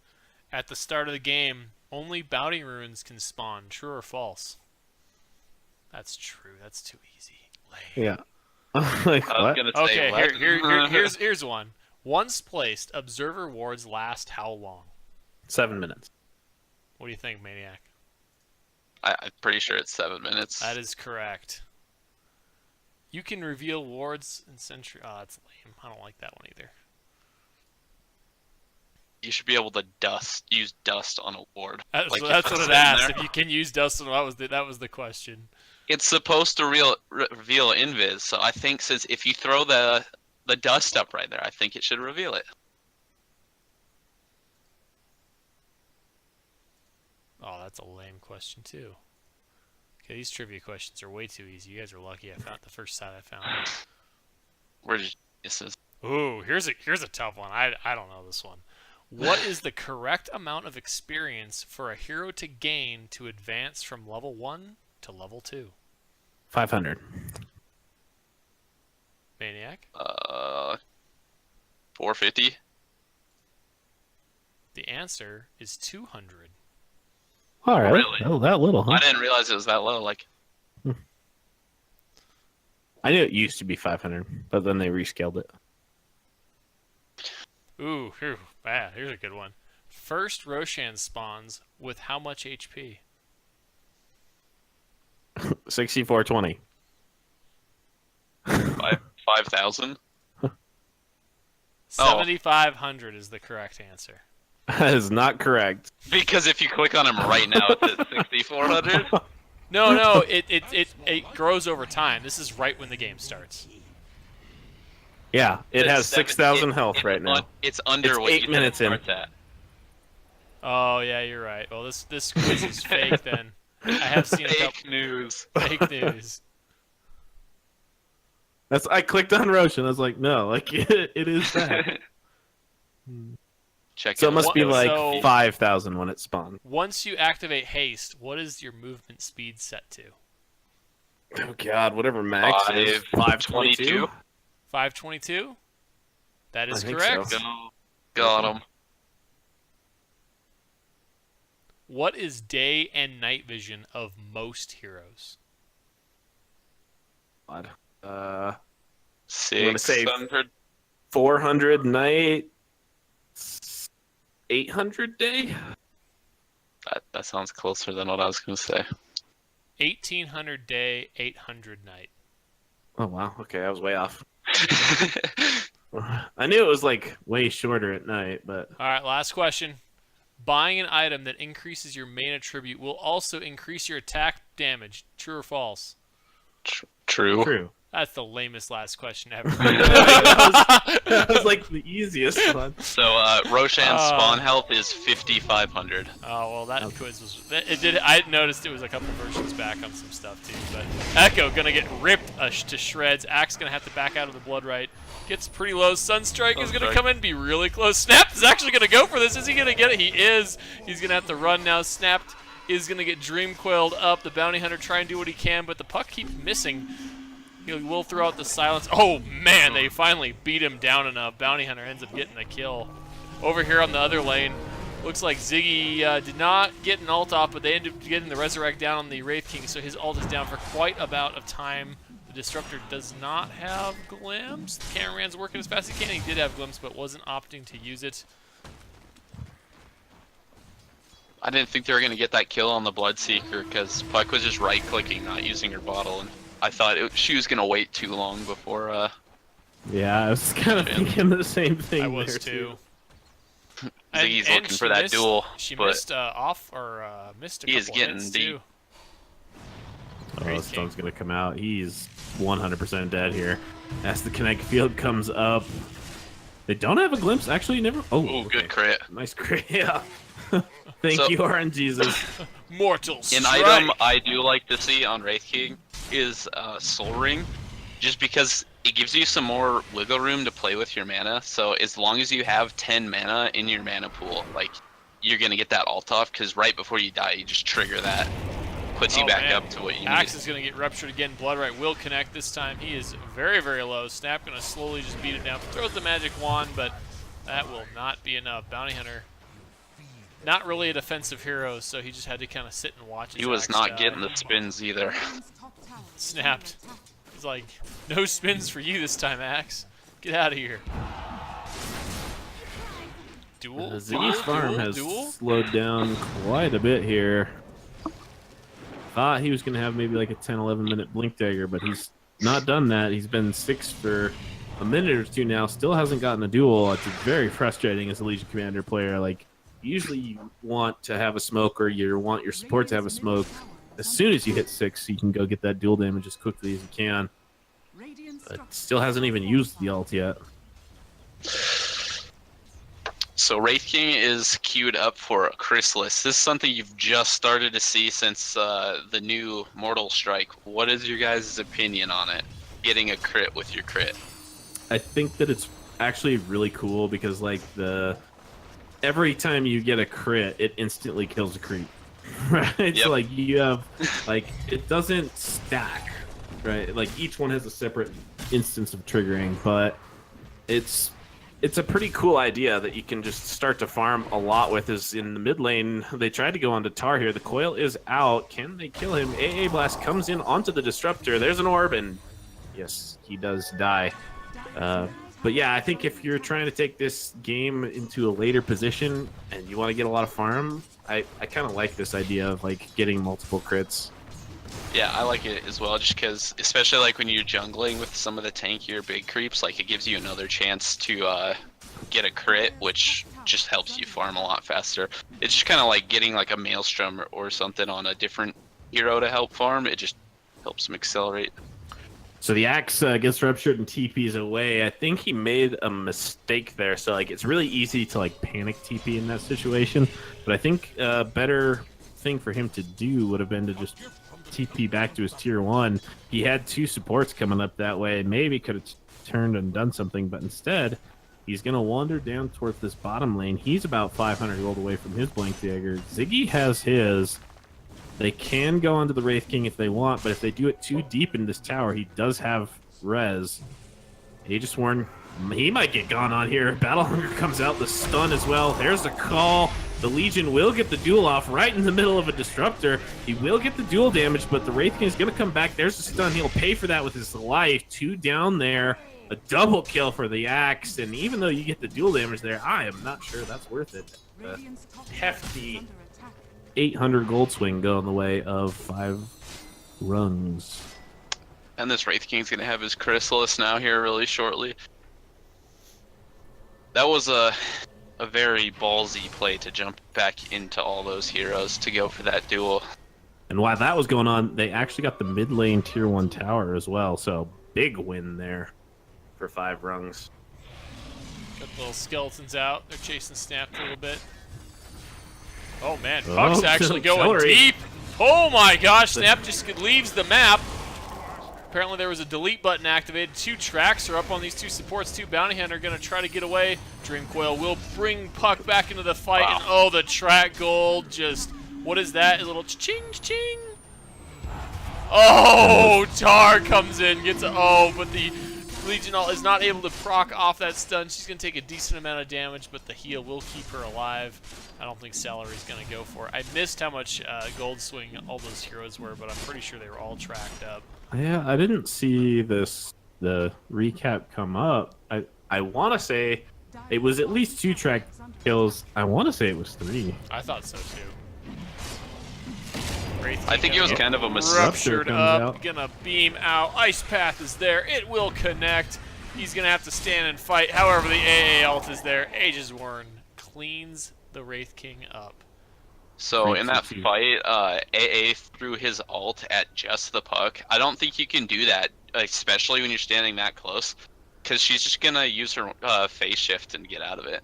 Speaker 1: At the start of the game, only bounty runes can spawn. True or false? That's true. That's too easy. Lame.
Speaker 2: Yeah. Like,
Speaker 3: I was
Speaker 2: what?
Speaker 3: gonna say,
Speaker 1: Okay, here's one. Once placed, observer wards last how long?
Speaker 2: 7 minutes.
Speaker 1: What do you think, Maniac?
Speaker 3: I'm pretty sure it's 7 minutes.
Speaker 1: That is correct. You can reveal wards and sentry. Oh, that's lame. I don't like that one either.
Speaker 3: You should be able to use dust on a ward.
Speaker 1: That's,
Speaker 3: Like,
Speaker 1: that's
Speaker 3: if
Speaker 1: what
Speaker 3: it's
Speaker 1: it
Speaker 3: in
Speaker 1: asked.
Speaker 3: there.
Speaker 1: If you can use dust on that was the question.
Speaker 3: It's supposed to reveal invis, so I think since if you throw the dust up right there, I think it should reveal it.
Speaker 1: Oh, that's a lame question too. Okay, these trivia questions are way too easy. You guys are lucky I found the first side I found.
Speaker 3: We're just misses.
Speaker 1: Ooh, here's a tough one. I don't know this one. What is the correct amount of experience for a hero to gain to advance from level 1 to level 2?
Speaker 2: 500.
Speaker 1: Maniac?
Speaker 3: 450.
Speaker 1: The answer is 200.
Speaker 2: All right.
Speaker 3: Really?
Speaker 2: Oh, that little, huh?
Speaker 3: I didn't realize it was that low. Like,
Speaker 2: I knew it used to be 500, but then they rescaled it.
Speaker 1: Ooh, bad. Here's a good one. First Roshan spawns with how much HP?
Speaker 2: 6420.
Speaker 3: 5,000.
Speaker 1: 7,500 is the correct answer.
Speaker 2: That is not correct.
Speaker 3: Because if you click on him right now, it's at 6,400.
Speaker 1: No, it grows over time. This is right when the game starts.
Speaker 2: Yeah, it has
Speaker 3: It's
Speaker 2: 6,000 health right now.
Speaker 3: It's under
Speaker 2: It's
Speaker 3: what
Speaker 2: 8
Speaker 3: you
Speaker 2: minutes
Speaker 3: think
Speaker 2: in.
Speaker 3: it starts at.
Speaker 1: Oh yeah, you're right. Well, this quiz is fake then. I have seen a couple
Speaker 3: Fake news.
Speaker 1: fake news.
Speaker 2: I clicked on Roshan. I was like, no, like it is that.
Speaker 3: Check
Speaker 2: So it
Speaker 3: it
Speaker 2: must be like
Speaker 1: So-
Speaker 2: 5,000 when it spawned.
Speaker 1: Once you activate haste, what is your movement speed set to?
Speaker 2: Oh god, whatever max is 522.
Speaker 1: 522? That is
Speaker 2: I think
Speaker 1: correct.
Speaker 2: so.
Speaker 3: Got him.
Speaker 1: What is day and night vision of most heroes?
Speaker 2: God.
Speaker 3: gonna say
Speaker 2: 600. 400 night, 800 day.
Speaker 3: That sounds closer than what I was gonna say.
Speaker 1: 1800 day, 800 night.
Speaker 2: Oh wow, okay, I was way off. I knew it was like way shorter at night, but
Speaker 1: All right, last question. Buying an item that increases your main attribute will also increase your attack damage. True or false?
Speaker 3: True.
Speaker 2: true.
Speaker 1: That's the lamest last question ever.
Speaker 2: That was like the easiest one.
Speaker 3: So Roshan's spawn health is 5,500.
Speaker 1: Oh well, that quiz was. It did. I noticed it was a couple versions back on some stuff too. But Echo gonna get ripped to shreds. Axe gonna have to back out of the blood right. Gets pretty low. Sunstrike is gonna come in, be really close. Snap is actually gonna go for this. Is he gonna get it? He is. He's gonna have to run now. Snapped is gonna get dream coiled up. The bounty hunter try and do what he can, but the puck keeps missing. He will throw out the silence. Oh man, they finally beat him down enough. Bounty hunter ends up getting the kill. Over here on the other lane, looks like Ziggy did not get an ult off, but they ended up getting the resurrect down on the Wraith King, so his ult is down for quite a bout of time. The Disruptor does not have glimpse. The cameraman's working as fast as he can. He did have glimpse, but wasn't opting to use it.
Speaker 3: I didn't think they were gonna get that kill on the Bloodseeker because Puck was just right-clicking, not using her bottle, and I thought she was gonna wait too long before.
Speaker 2: Yeah, I was kind of thinking the same thing.
Speaker 1: I was
Speaker 2: there,
Speaker 1: too.
Speaker 3: Ziggy's
Speaker 1: And
Speaker 3: looking
Speaker 1: she
Speaker 3: for that
Speaker 1: missed-
Speaker 3: duel,
Speaker 1: She
Speaker 3: but
Speaker 1: missed missed a
Speaker 3: he is
Speaker 1: couple
Speaker 3: getting
Speaker 1: hits
Speaker 3: deep.
Speaker 1: too.
Speaker 2: Oh,
Speaker 1: Wraith
Speaker 2: this
Speaker 1: King.
Speaker 2: stone's gonna come out. He's 100% dead here. As the kinetic field comes up, they don't have a glimpse. Actually, never. Oh,
Speaker 3: ooh,
Speaker 2: okay.
Speaker 3: good crit.
Speaker 2: Nice crit. Yeah. Thank
Speaker 3: So-
Speaker 2: you, RN Jesus.
Speaker 1: Mortal
Speaker 3: An
Speaker 1: strike.
Speaker 3: item I do like to see on Wraith King is Soul Ring, just because it gives you some more wiggle room to play with your mana. So as long as you have 10 mana in your mana pool, like you're gonna get that ult off, because right before you die, you just trigger that, puts you
Speaker 1: Oh,
Speaker 3: back
Speaker 1: man.
Speaker 3: up to what you
Speaker 1: Axe
Speaker 3: need.
Speaker 1: is going to get ruptured again. Bloodright will connect this time. He is very, very low. Snap going to slowly just beat it down. Throws the magic wand, but that will not be enough. Bounty Hunter, not really a defensive hero, so he just had to kind of sit and watch his
Speaker 3: He was
Speaker 1: Axe
Speaker 3: not
Speaker 1: die.
Speaker 3: getting the spins either.
Speaker 4: Radiant's top tower is
Speaker 1: Snapped.
Speaker 4: under attack.
Speaker 1: He's like, no spins for you this time, Axe. Get out of here. Duel?
Speaker 2: Ziggy's farm has
Speaker 1: Duel?
Speaker 2: slowed down quite a bit here. thought he was going to have maybe like a 10, 11-minute blink dagger, but he's not done that. He's been 6 for a minute or two now. Still hasn't gotten a duel. It's very frustrating as a Legion Commander player. Like, usually you want to have a smoke, or you want your support to have a smoke. As soon as you hit 6, you can go get that duel damage as quickly as you can. But still hasn't even used the ult yet.
Speaker 3: So Wraith King is queued up for a Chrysalis. This is something you've just started to see since the new Mortal Strike. What is your guys' opinion on it? Getting a crit with your crit.
Speaker 2: I think that it's actually really cool because like every time you get a crit, it instantly kills a creep. Right?
Speaker 3: Yep.
Speaker 2: So like you have like it doesn't stack, right? Like each one has a separate instance of triggering, but it's a pretty cool idea that you can just start to farm a lot with. Is in the mid lane, they tried to go onto Tar here. The coil is out. Can they kill him? AA Blast comes in onto the Disruptor. There's an orb, and yes, he does die. But yeah, I think if you're trying to take this game into a later position and you want to get a lot of farm, I kind of like this idea of like getting multiple crits.
Speaker 3: Yeah, I like it as well, just because, especially like when you're jungling with some of the tankier big creeps, like it gives you another chance to get a crit, which just helps you farm a lot faster. It's just kind of like getting like a Maelstrom or something on a different hero to help farm. It just helps them accelerate.
Speaker 2: So the Axe gets ruptured and TPs away. I think he made a mistake there. So like it's really easy to like panic TP in that situation. But I think a better thing for him to do would have been to just TP back to his tier 1. He had 2 supports coming up that way. Maybe could have turned and done something, but instead he's going to wander down towards this bottom lane. He's about 500 gold away from his blink dagger. Ziggy has his. They can go onto the Wraith King if they want, but if they do it too deep in this tower, he does have res. Aegisworn, he might get gone on here. Battle Hunger comes out, the stun as well. There's the call. The Legion will get the duel off right in the middle of a Disruptor. He will get the duel damage, but the Wraith King is going to come back. There's the stun. He'll pay for that with his life. 2 down there. A double kill for the Axe, and even though you get the duel damage there, I am not sure that's worth it. Hefty 800 gold swing going the way of 5Rungz.
Speaker 3: And this Wraith King's gonna have his Chrysalis now here really shortly. That was a very ballsy play to jump back into all those heroes to go for that duel.
Speaker 2: And while that was going on, they actually got the mid lane tier 1 tower as well, so big win there for 5Rungz.
Speaker 1: Got the little skeletons out. They're chasing Snap a little bit. Oh man, Puck's actually going
Speaker 2: Celery.
Speaker 1: deep. Oh my gosh, Snap just leaves the map. Apparently there was a delete button activated. 2 tracks are up on these 2 supports. 2 bounty hunter are going to try to get away. Dream Coil will bring Puck back into the fight.
Speaker 3: Wow.
Speaker 1: And oh, the track gold just, what is that? A little ching ching. Oh, Tar comes in, gets a, oh, but the Legion is not able to proc off that stun. She's going to take a decent amount of damage, but the heal will keep her alive. I don't think Salary's going to go for it. I missed how much gold swing all those heroes were, but I'm pretty sure they were all tracked up.
Speaker 2: Yeah, I didn't see the recap come up. I want to say it was at least 2 track kills. I want to say it was 3.
Speaker 1: I thought so too. Wraith
Speaker 3: I think it was kind of a mistake.
Speaker 1: ruptured
Speaker 2: comes
Speaker 1: up,
Speaker 2: out.
Speaker 1: gonna beam out. Ice Path is there. It will connect. He's gonna have to stand and fight. However, the AA ult is there. Aegisworn cleans the Wraith King up.
Speaker 3: So in that
Speaker 2: 3-2-2.
Speaker 3: fight, AA threw his ult at just the Puck. I don't think you can do that, especially when you're standing that close, because she's just gonna use her phase shift and get out of it.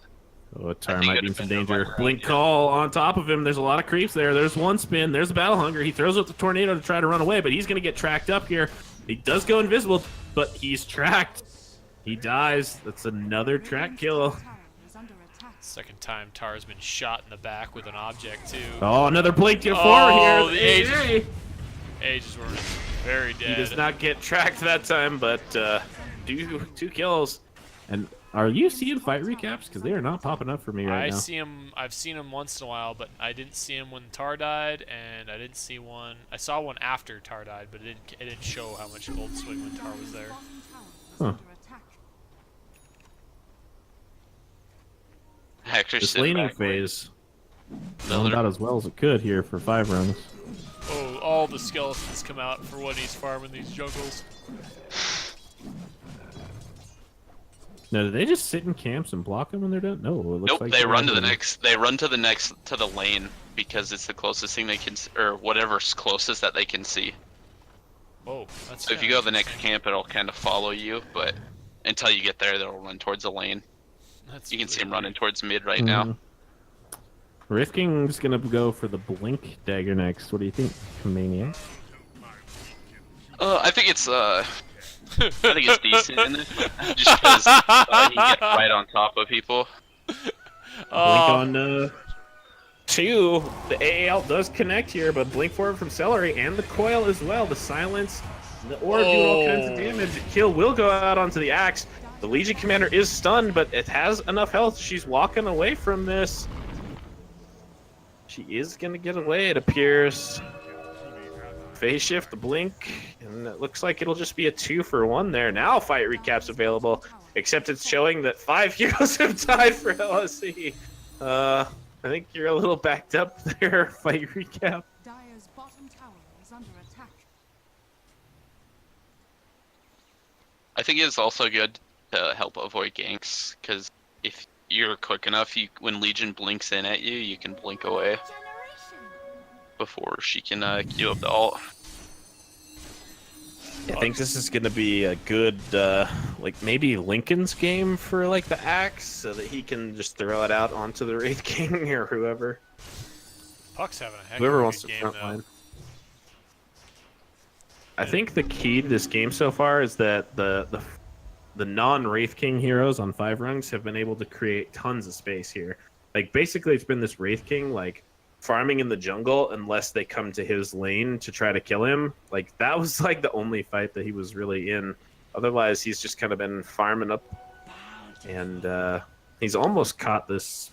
Speaker 2: Oh, Tar
Speaker 3: think
Speaker 2: might
Speaker 3: it
Speaker 2: be in some
Speaker 3: depends on
Speaker 2: danger.
Speaker 3: what
Speaker 2: Blink
Speaker 3: round,
Speaker 2: call on top of him. There's a lot of creeps there. There's one spin. There's a Battle Hunger. He throws out the Tornado to try to run away, but he's going to get tracked up here. He does go invisible, but he's tracked. He dies. That's another track kill.
Speaker 1: Second time Tar's been shot in the back with an object too.
Speaker 2: Oh, another Blink to
Speaker 1: Oh,
Speaker 2: forward
Speaker 1: the
Speaker 2: here.
Speaker 1: Aegisworn is very dead.
Speaker 2: He does not get tracked that time, but 2 kills. And are you seeing fight recaps? Because they are not popping up for me right now.
Speaker 1: I've seen him once in a while, but I didn't see him when Tar died, and I didn't see one. I saw one after Tar died, but it didn't show how much gold swing when Tar was there.
Speaker 2: Huh.
Speaker 3: Hector
Speaker 2: This
Speaker 3: sitting
Speaker 2: laning
Speaker 3: back,
Speaker 2: phase going
Speaker 3: Another
Speaker 2: about as well as it could here for 5Rungz.
Speaker 1: Oh, all the the skeletons come out for when he's farming these jungles.
Speaker 5: No, do they just sit in camps and block them when they're done? No, it looks
Speaker 3: Nope,
Speaker 5: like
Speaker 3: they
Speaker 5: they're
Speaker 3: run to the
Speaker 5: running.
Speaker 3: next. They run to the lane because it's the closest thing they can, or whatever's closest that they can see.
Speaker 1: Oh, that's.
Speaker 3: So if you go to the next camp, it'll kind of follow you, but until you get there, they'll run towards the lane.
Speaker 1: That's
Speaker 3: You can see
Speaker 1: really
Speaker 3: him running
Speaker 1: weird.
Speaker 3: towards mid right now.
Speaker 5: Wraith King's gonna go for the Blink dagger next. What do you think, Maniac?
Speaker 3: I think it's decent in this, just because he gets right on top of people.
Speaker 2: Blink on 2. The AAL does connect here, but Blink forward from Celery and the coil as well. The silence, the orb doing all kinds of damage. Kill will go out onto the axe. The Legion Commander is stunned, but it has enough health. She's walking away from this. She is going to get away, it appears. Phase shift, the blink, and it looks like it'll just be a 2-for-1 there. Now fight recap's available, except it's showing that 5 heroes have died for LSE. I think you're a little backed up there, fight recap.
Speaker 4: Dire's bottom tower is under attack.
Speaker 3: I think it's also good to help avoid ganks, because if you're quick enough, when Legion blinks in at you, you can blink away before she can queue up the ult.
Speaker 2: I think this is going to be a good, like maybe Lincoln's game for like the axe, so that he can just throw it out onto the Wraith King or whoever.
Speaker 1: Puck's having a heck
Speaker 2: Whoever
Speaker 1: of a
Speaker 2: wants
Speaker 1: good
Speaker 2: to
Speaker 1: game,
Speaker 2: frontline.
Speaker 1: though.
Speaker 2: I think the key to this game so far is that the non-Wraith King heroes on 5Rungz have been able to create tons of space here. Like basically, it's been this Wraith King like farming in the jungle unless they come to his lane to try to kill him. Like that was like the only fight that he was really in. Otherwise, he's just kind of been farming up, and he's almost caught this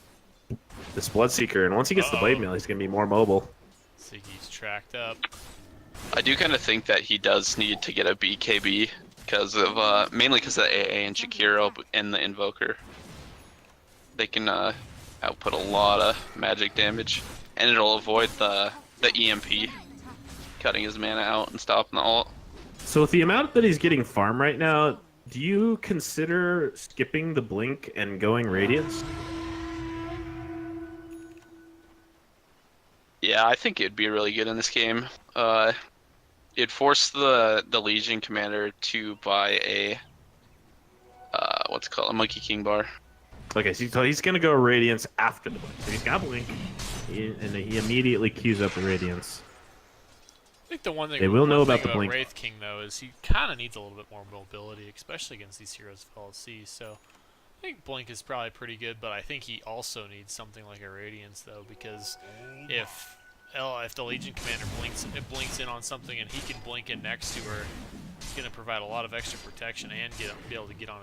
Speaker 2: Bloodseeker. And once he gets the Blade Mail, he's gonna be more mobile.
Speaker 1: Siggy's tracked up.
Speaker 3: I do kind of think that he does need to get a BKB because of mainly because of AA and Shakiro and the Invoker. They can output a lot of magic damage, and it'll avoid the EMP cutting his mana out and stopping the ult.
Speaker 2: So with the amount that he's getting farm right now, do you consider skipping the blink and going Radiance?
Speaker 3: Yeah, I think it'd be really good in this game. It'd force the Legion Commander to buy a what's it called, a Monkey King bar.
Speaker 2: Okay, so he's gonna go Radiance after the blink. So he's got blink, and he immediately queues up the Radiance.
Speaker 1: I think the one thing
Speaker 2: They will know
Speaker 1: one
Speaker 2: about
Speaker 1: thing
Speaker 2: the blink.
Speaker 1: Wraith King though is he kind of needs a little bit more mobility, especially against these heroes of LC. So I think blink is probably pretty good, but I think he also needs something like a Radiance though, because if the Legion Commander blinks in on something and he can blink in next to her, it's going to provide a lot of extra protection and be able to get on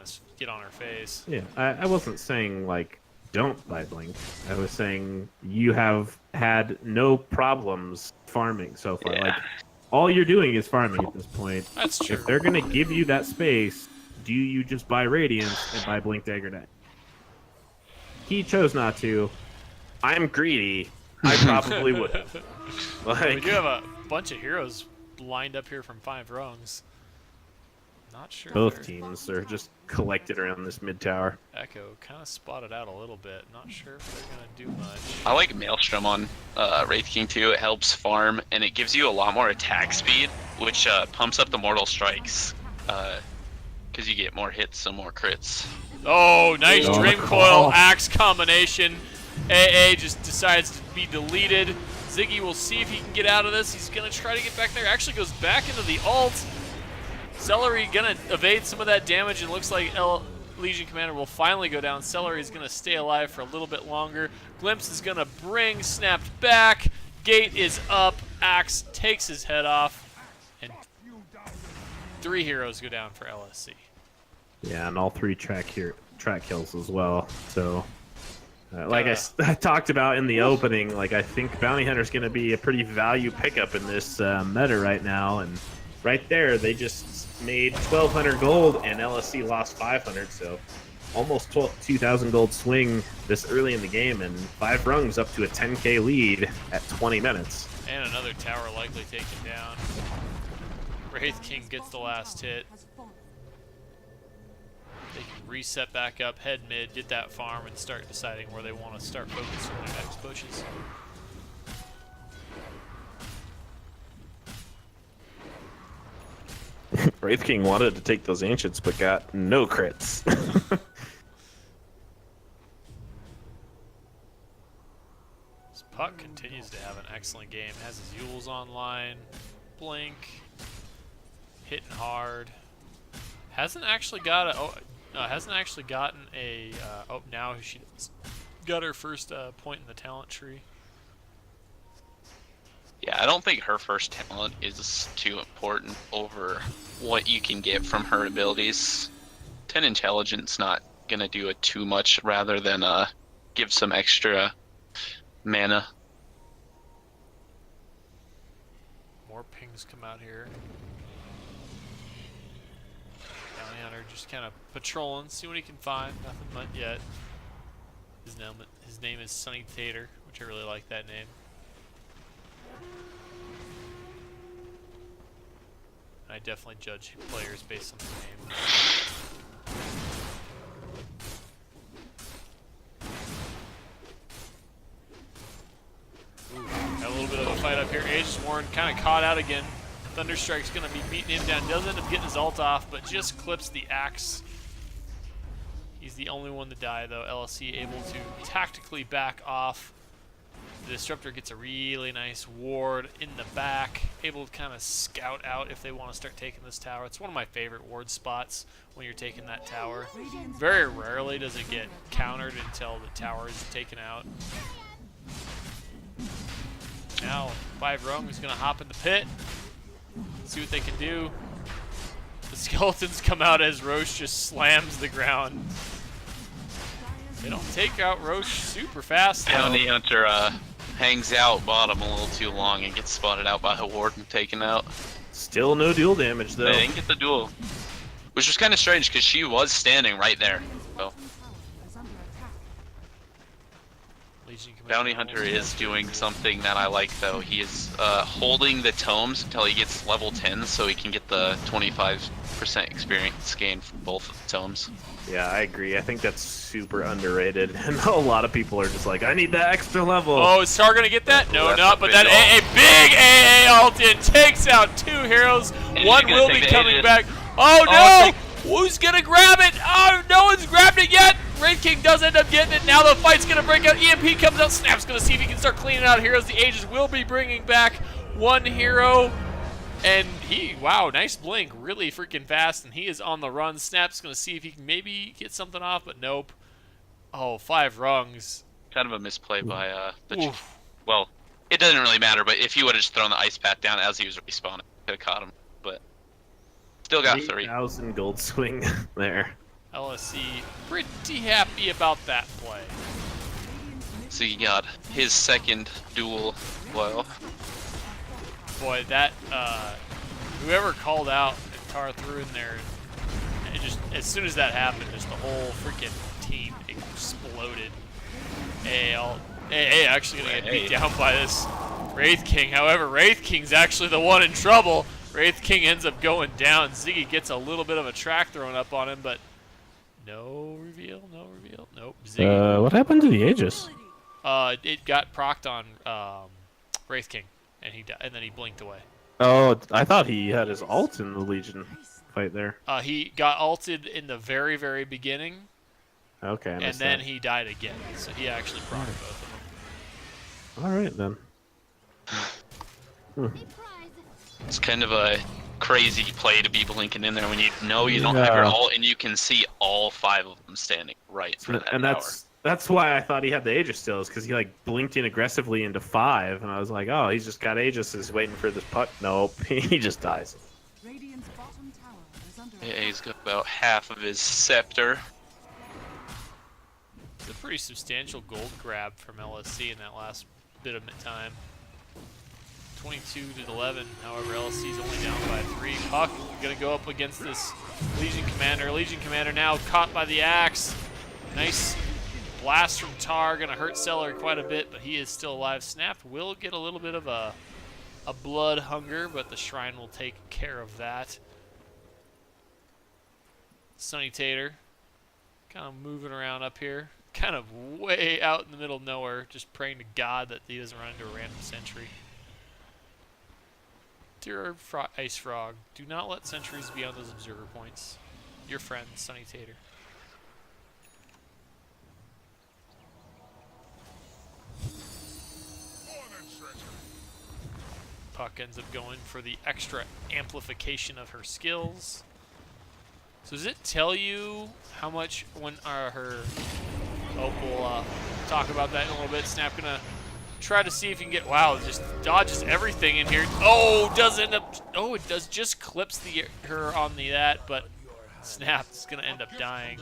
Speaker 1: her face.
Speaker 2: Yeah, I wasn't saying like don't buy blink. I was saying you have had no problems farming so far.
Speaker 3: Yeah.
Speaker 2: Like all you're doing is farming at this point.
Speaker 1: That's true.
Speaker 2: If they're gonna give you that space, do you just buy Radiance and buy Blink Dagger Net? He chose not to. I'm greedy. I probably would have.
Speaker 1: We
Speaker 2: Like,
Speaker 1: do have a bunch of heroes lined up here from 5Rungz. Not sure.
Speaker 2: both
Speaker 1: where
Speaker 2: teams are just collected around this mid tower.
Speaker 1: Echo kind of spotted out a little bit. Not sure if they're going to do much.
Speaker 3: I like Maelstrom on Wraith King too. It helps farm, and it gives you a lot more attack speed, which pumps up the mortal strikes, because you get more hits and more crits.
Speaker 1: Oh, nice
Speaker 2: Oh,
Speaker 1: Dream
Speaker 2: the
Speaker 1: Coil
Speaker 2: call.
Speaker 1: Axe combination. AA just decides to be deleted. Ziggy will see if he can get out of this. He's going to try to get back there. Actually goes back into the ult. Celery going to evade some of that damage, and looks like Legion Commander will finally go down. Celery is going to stay alive for a little bit longer. Glimpse is going to bring Snapped back. Gate is up. Axe takes his head off. And 3 heroes go down for LSC.
Speaker 2: Yeah, and all 3 track kills as well. So, like I talked about in the opening, like I think Bounty Hunter's going to be a pretty value pickup in this meta right now. And right there, they just made 1,200 gold, and LSC lost 500. So almost 2,000 gold swing this early in the game, and 5Rungz up to a 10k lead at 20 minutes.
Speaker 1: And another tower likely taken down. Wraith King gets the last hit.
Speaker 4: Has fallen.
Speaker 1: They can reset back up, head mid, get that farm, and start deciding where they want to start focusing their next pushes.
Speaker 2: Wraith King wanted to take those ancients, but got no crits.
Speaker 1: This Puck continues to have an excellent game. Has his Yules online, blink, hitting hard. Hasn't actually got a. Oh, no, hasn't actually gotten a. Oh, now she got her first point in the talent tree.
Speaker 3: Yeah, I don't think her first talent is too important over what you can get from her abilities. 10 intelligence not gonna do it too much, rather than give some extra mana.
Speaker 1: More pings come out here. Bounty Hunter just kind of patrolling, see what he can find. Nothing much yet. His name is Sunny Tater, which I really like that name. I definitely judge players based on the name. Ooh, got a little bit of a fight up here. Aegis Warren kind of caught out again. Thunderstrike's going to be beating him down. Does end up getting his ult off, but just clips the axe. He's the only one to die, though. LSC able to tactically back off. The Disruptor gets a really nice ward in the back, able to kind of scout out if they want to start taking this tower. It's one of my favorite ward spots when you're taking that tower. Very rarely does it get countered until the tower is taken out. Now 5Rungz is going to hop in the pit, see what they can do. The skeletons come out as Roche just slams the ground. They don't take out Roche super fast, though.
Speaker 3: Bounty Hunter hangs out bottom a little too long and gets spotted out by a ward and taken out.
Speaker 2: Still no dual damage, though.
Speaker 3: They didn't get the duel, which was kind of strange because she was standing right there. So
Speaker 4: Is under attack.
Speaker 1: Legion Commander
Speaker 3: Bounty Hunter is doing something that I like, though. He is holding the tomes until he gets level 10, so he can get the 25% experience gain from both of the tomes.
Speaker 2: Yeah, I agree. I think that's super underrated, and a lot of people are just like, I need that extra level.
Speaker 1: Oh, is Star gonna get that? No,
Speaker 3: That's
Speaker 1: not.
Speaker 3: a
Speaker 1: But
Speaker 3: big
Speaker 1: that
Speaker 3: ult.
Speaker 1: big AA ult in takes out 2 heroes.
Speaker 3: And
Speaker 1: One
Speaker 3: she's gonna
Speaker 1: will be
Speaker 3: take the
Speaker 1: coming
Speaker 3: Aegis.
Speaker 1: back. Oh no!
Speaker 3: take-
Speaker 1: Who's gonna grab it? Oh, no one's grabbed it yet. Wraith King does end up getting it. Now the fight's gonna break out. EMP comes out. Snap's gonna see if he can start cleaning out heroes. The Aegis will be bringing back 1 hero. And wow, nice blink, really freaking fast, and he is on the run. Snap's gonna see if he can maybe get something off, but nope. Oh, 5Rungz.
Speaker 3: Kind of a misplay by the.
Speaker 1: Oof.
Speaker 3: Well, it doesn't really matter, but if you would have just thrown the ice pack down as he was respawning, could have caught him. But still got 3.
Speaker 2: 8,000 gold swing there.
Speaker 1: LSC pretty happy about that play.
Speaker 3: So he got his second duel. Well,
Speaker 1: Boy, that whoever called out and Tar threw in there, it just as soon as that happened, just the whole freaking team exploded. AA actually gonna get beat down by this Wraith King. However, Wraith King's actually the one in trouble. Wraith King ends up going down. Ziggy gets a little bit of a track thrown up on him, but no reveal, no reveal. Nope. Ziggy.
Speaker 5: What happened to the Aegis?
Speaker 1: It got procced on Wraith King, and and then he blinked away.
Speaker 2: Oh, I thought he had his ult in the Legion fight there.
Speaker 1: He got ulted in the very, very beginning,
Speaker 2: Okay, I
Speaker 1: and
Speaker 2: missed
Speaker 1: then
Speaker 2: that.
Speaker 1: he died again. So he actually procced both of them.
Speaker 2: All right then.
Speaker 3: it's kind of a crazy play to be blinking in there when you know you don't have your ult and you can see all 5 of them standing right in front of that
Speaker 2: And
Speaker 3: tower.
Speaker 2: that's why I thought he had the Aegis still, is because he like blinked in aggressively into 5, and I was like, oh, he's just got Aegis, is waiting for this puck. Nope, he just dies.
Speaker 4: Radiant's bottom tower is under
Speaker 3: Yeah,
Speaker 4: attack.
Speaker 3: he's got about half of his scepter.
Speaker 1: It's a pretty substantial gold grab from LSC in that last bit of time. 22 to 11. However, LSC's only down by 3. Puck gonna go up against this Legion Commander. Legion Commander now caught by the axe. Nice blast from Tar, gonna hurt Celery quite a bit, but he is still alive. Snap will get a little bit of a blood hunger, but the Shrine will take care of that. Sunny Tater, kind of moving around up here, kind of way out in the middle of nowhere, just praying to God that he doesn't run into a random sentry. Dear Ice Frog, do not let sentries be on those observer points. Your friend, Sunny Tater. Puck ends up going for the extra amplification of her skills. So does it tell you how much when her... Oh, we'll talk about that in a little bit. Snap gonna try to see if he can get... Wow, just dodges everything in here. Oh, does end up... Oh, it does just clips her on the that, but Snap is gonna end up dying.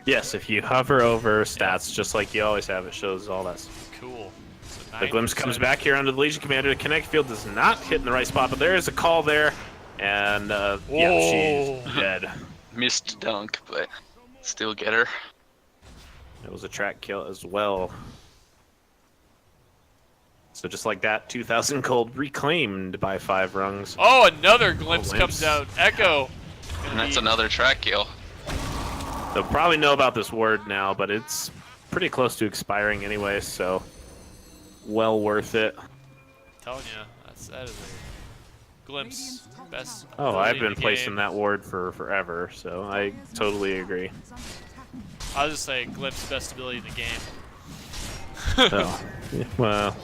Speaker 2: Yes, if you hover over stats, just like you always have, it shows all that.
Speaker 1: Cool. So
Speaker 2: The glimpse comes back here onto the Legion Commander. The connect field does not hit in the right spot, but there is a call there. And, yeah, she's dead.
Speaker 3: Missed dunk, but still get her.
Speaker 2: It was a track kill as well. So just like that, 2,000 gold reclaimed by 5Rungz.
Speaker 1: Oh, another glimpse comes out. Echo.
Speaker 3: And that's another track kill.
Speaker 2: They'll probably know about this word now, but it's pretty close to expiring anyway, so well worth it.
Speaker 1: I'm telling you, that is a glimpse. Best.
Speaker 2: Oh,
Speaker 1: ability
Speaker 2: I've
Speaker 1: in
Speaker 2: been
Speaker 1: the
Speaker 2: placing
Speaker 1: game.
Speaker 2: that word for forever, so I totally agree.
Speaker 1: I'll just say glimpse best ability in the game.
Speaker 2: Oh, yeah, well,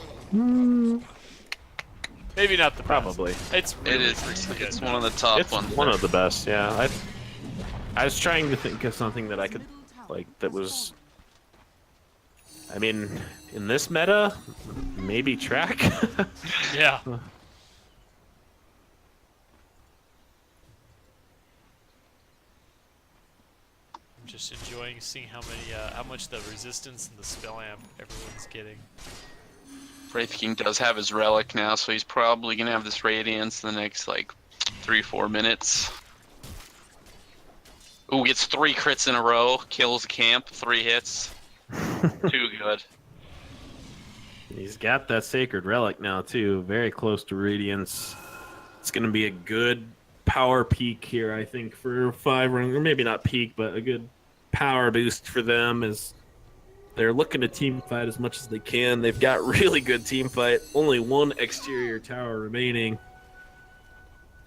Speaker 1: Maybe not the best.
Speaker 2: probably.
Speaker 1: It's really,
Speaker 3: It is.
Speaker 1: really good.
Speaker 3: It's one of the top
Speaker 2: It's
Speaker 3: ones.
Speaker 2: one of the best, yeah. I was trying to think of something that I could, like, that was... I mean, in this meta, maybe track?
Speaker 1: Yeah. I'm just enjoying seeing how much the resistance and the spell amp everyone's getting.
Speaker 3: Wraith King does have his relic now, so he's probably gonna have this Radiance in the next like 3-4 minutes. Ooh, gets 3 crits in a row, kills a camp, 3 hits. Too good.
Speaker 2: He's got that Sacred Relic now, too. Very close to Radiance. It's going to be a good power peak here, I think, for 5Rungz. Or maybe not peak, but a good power boost for them as they're looking to team fight as much as they can. They've got really good team fight. Only one exterior tower remaining.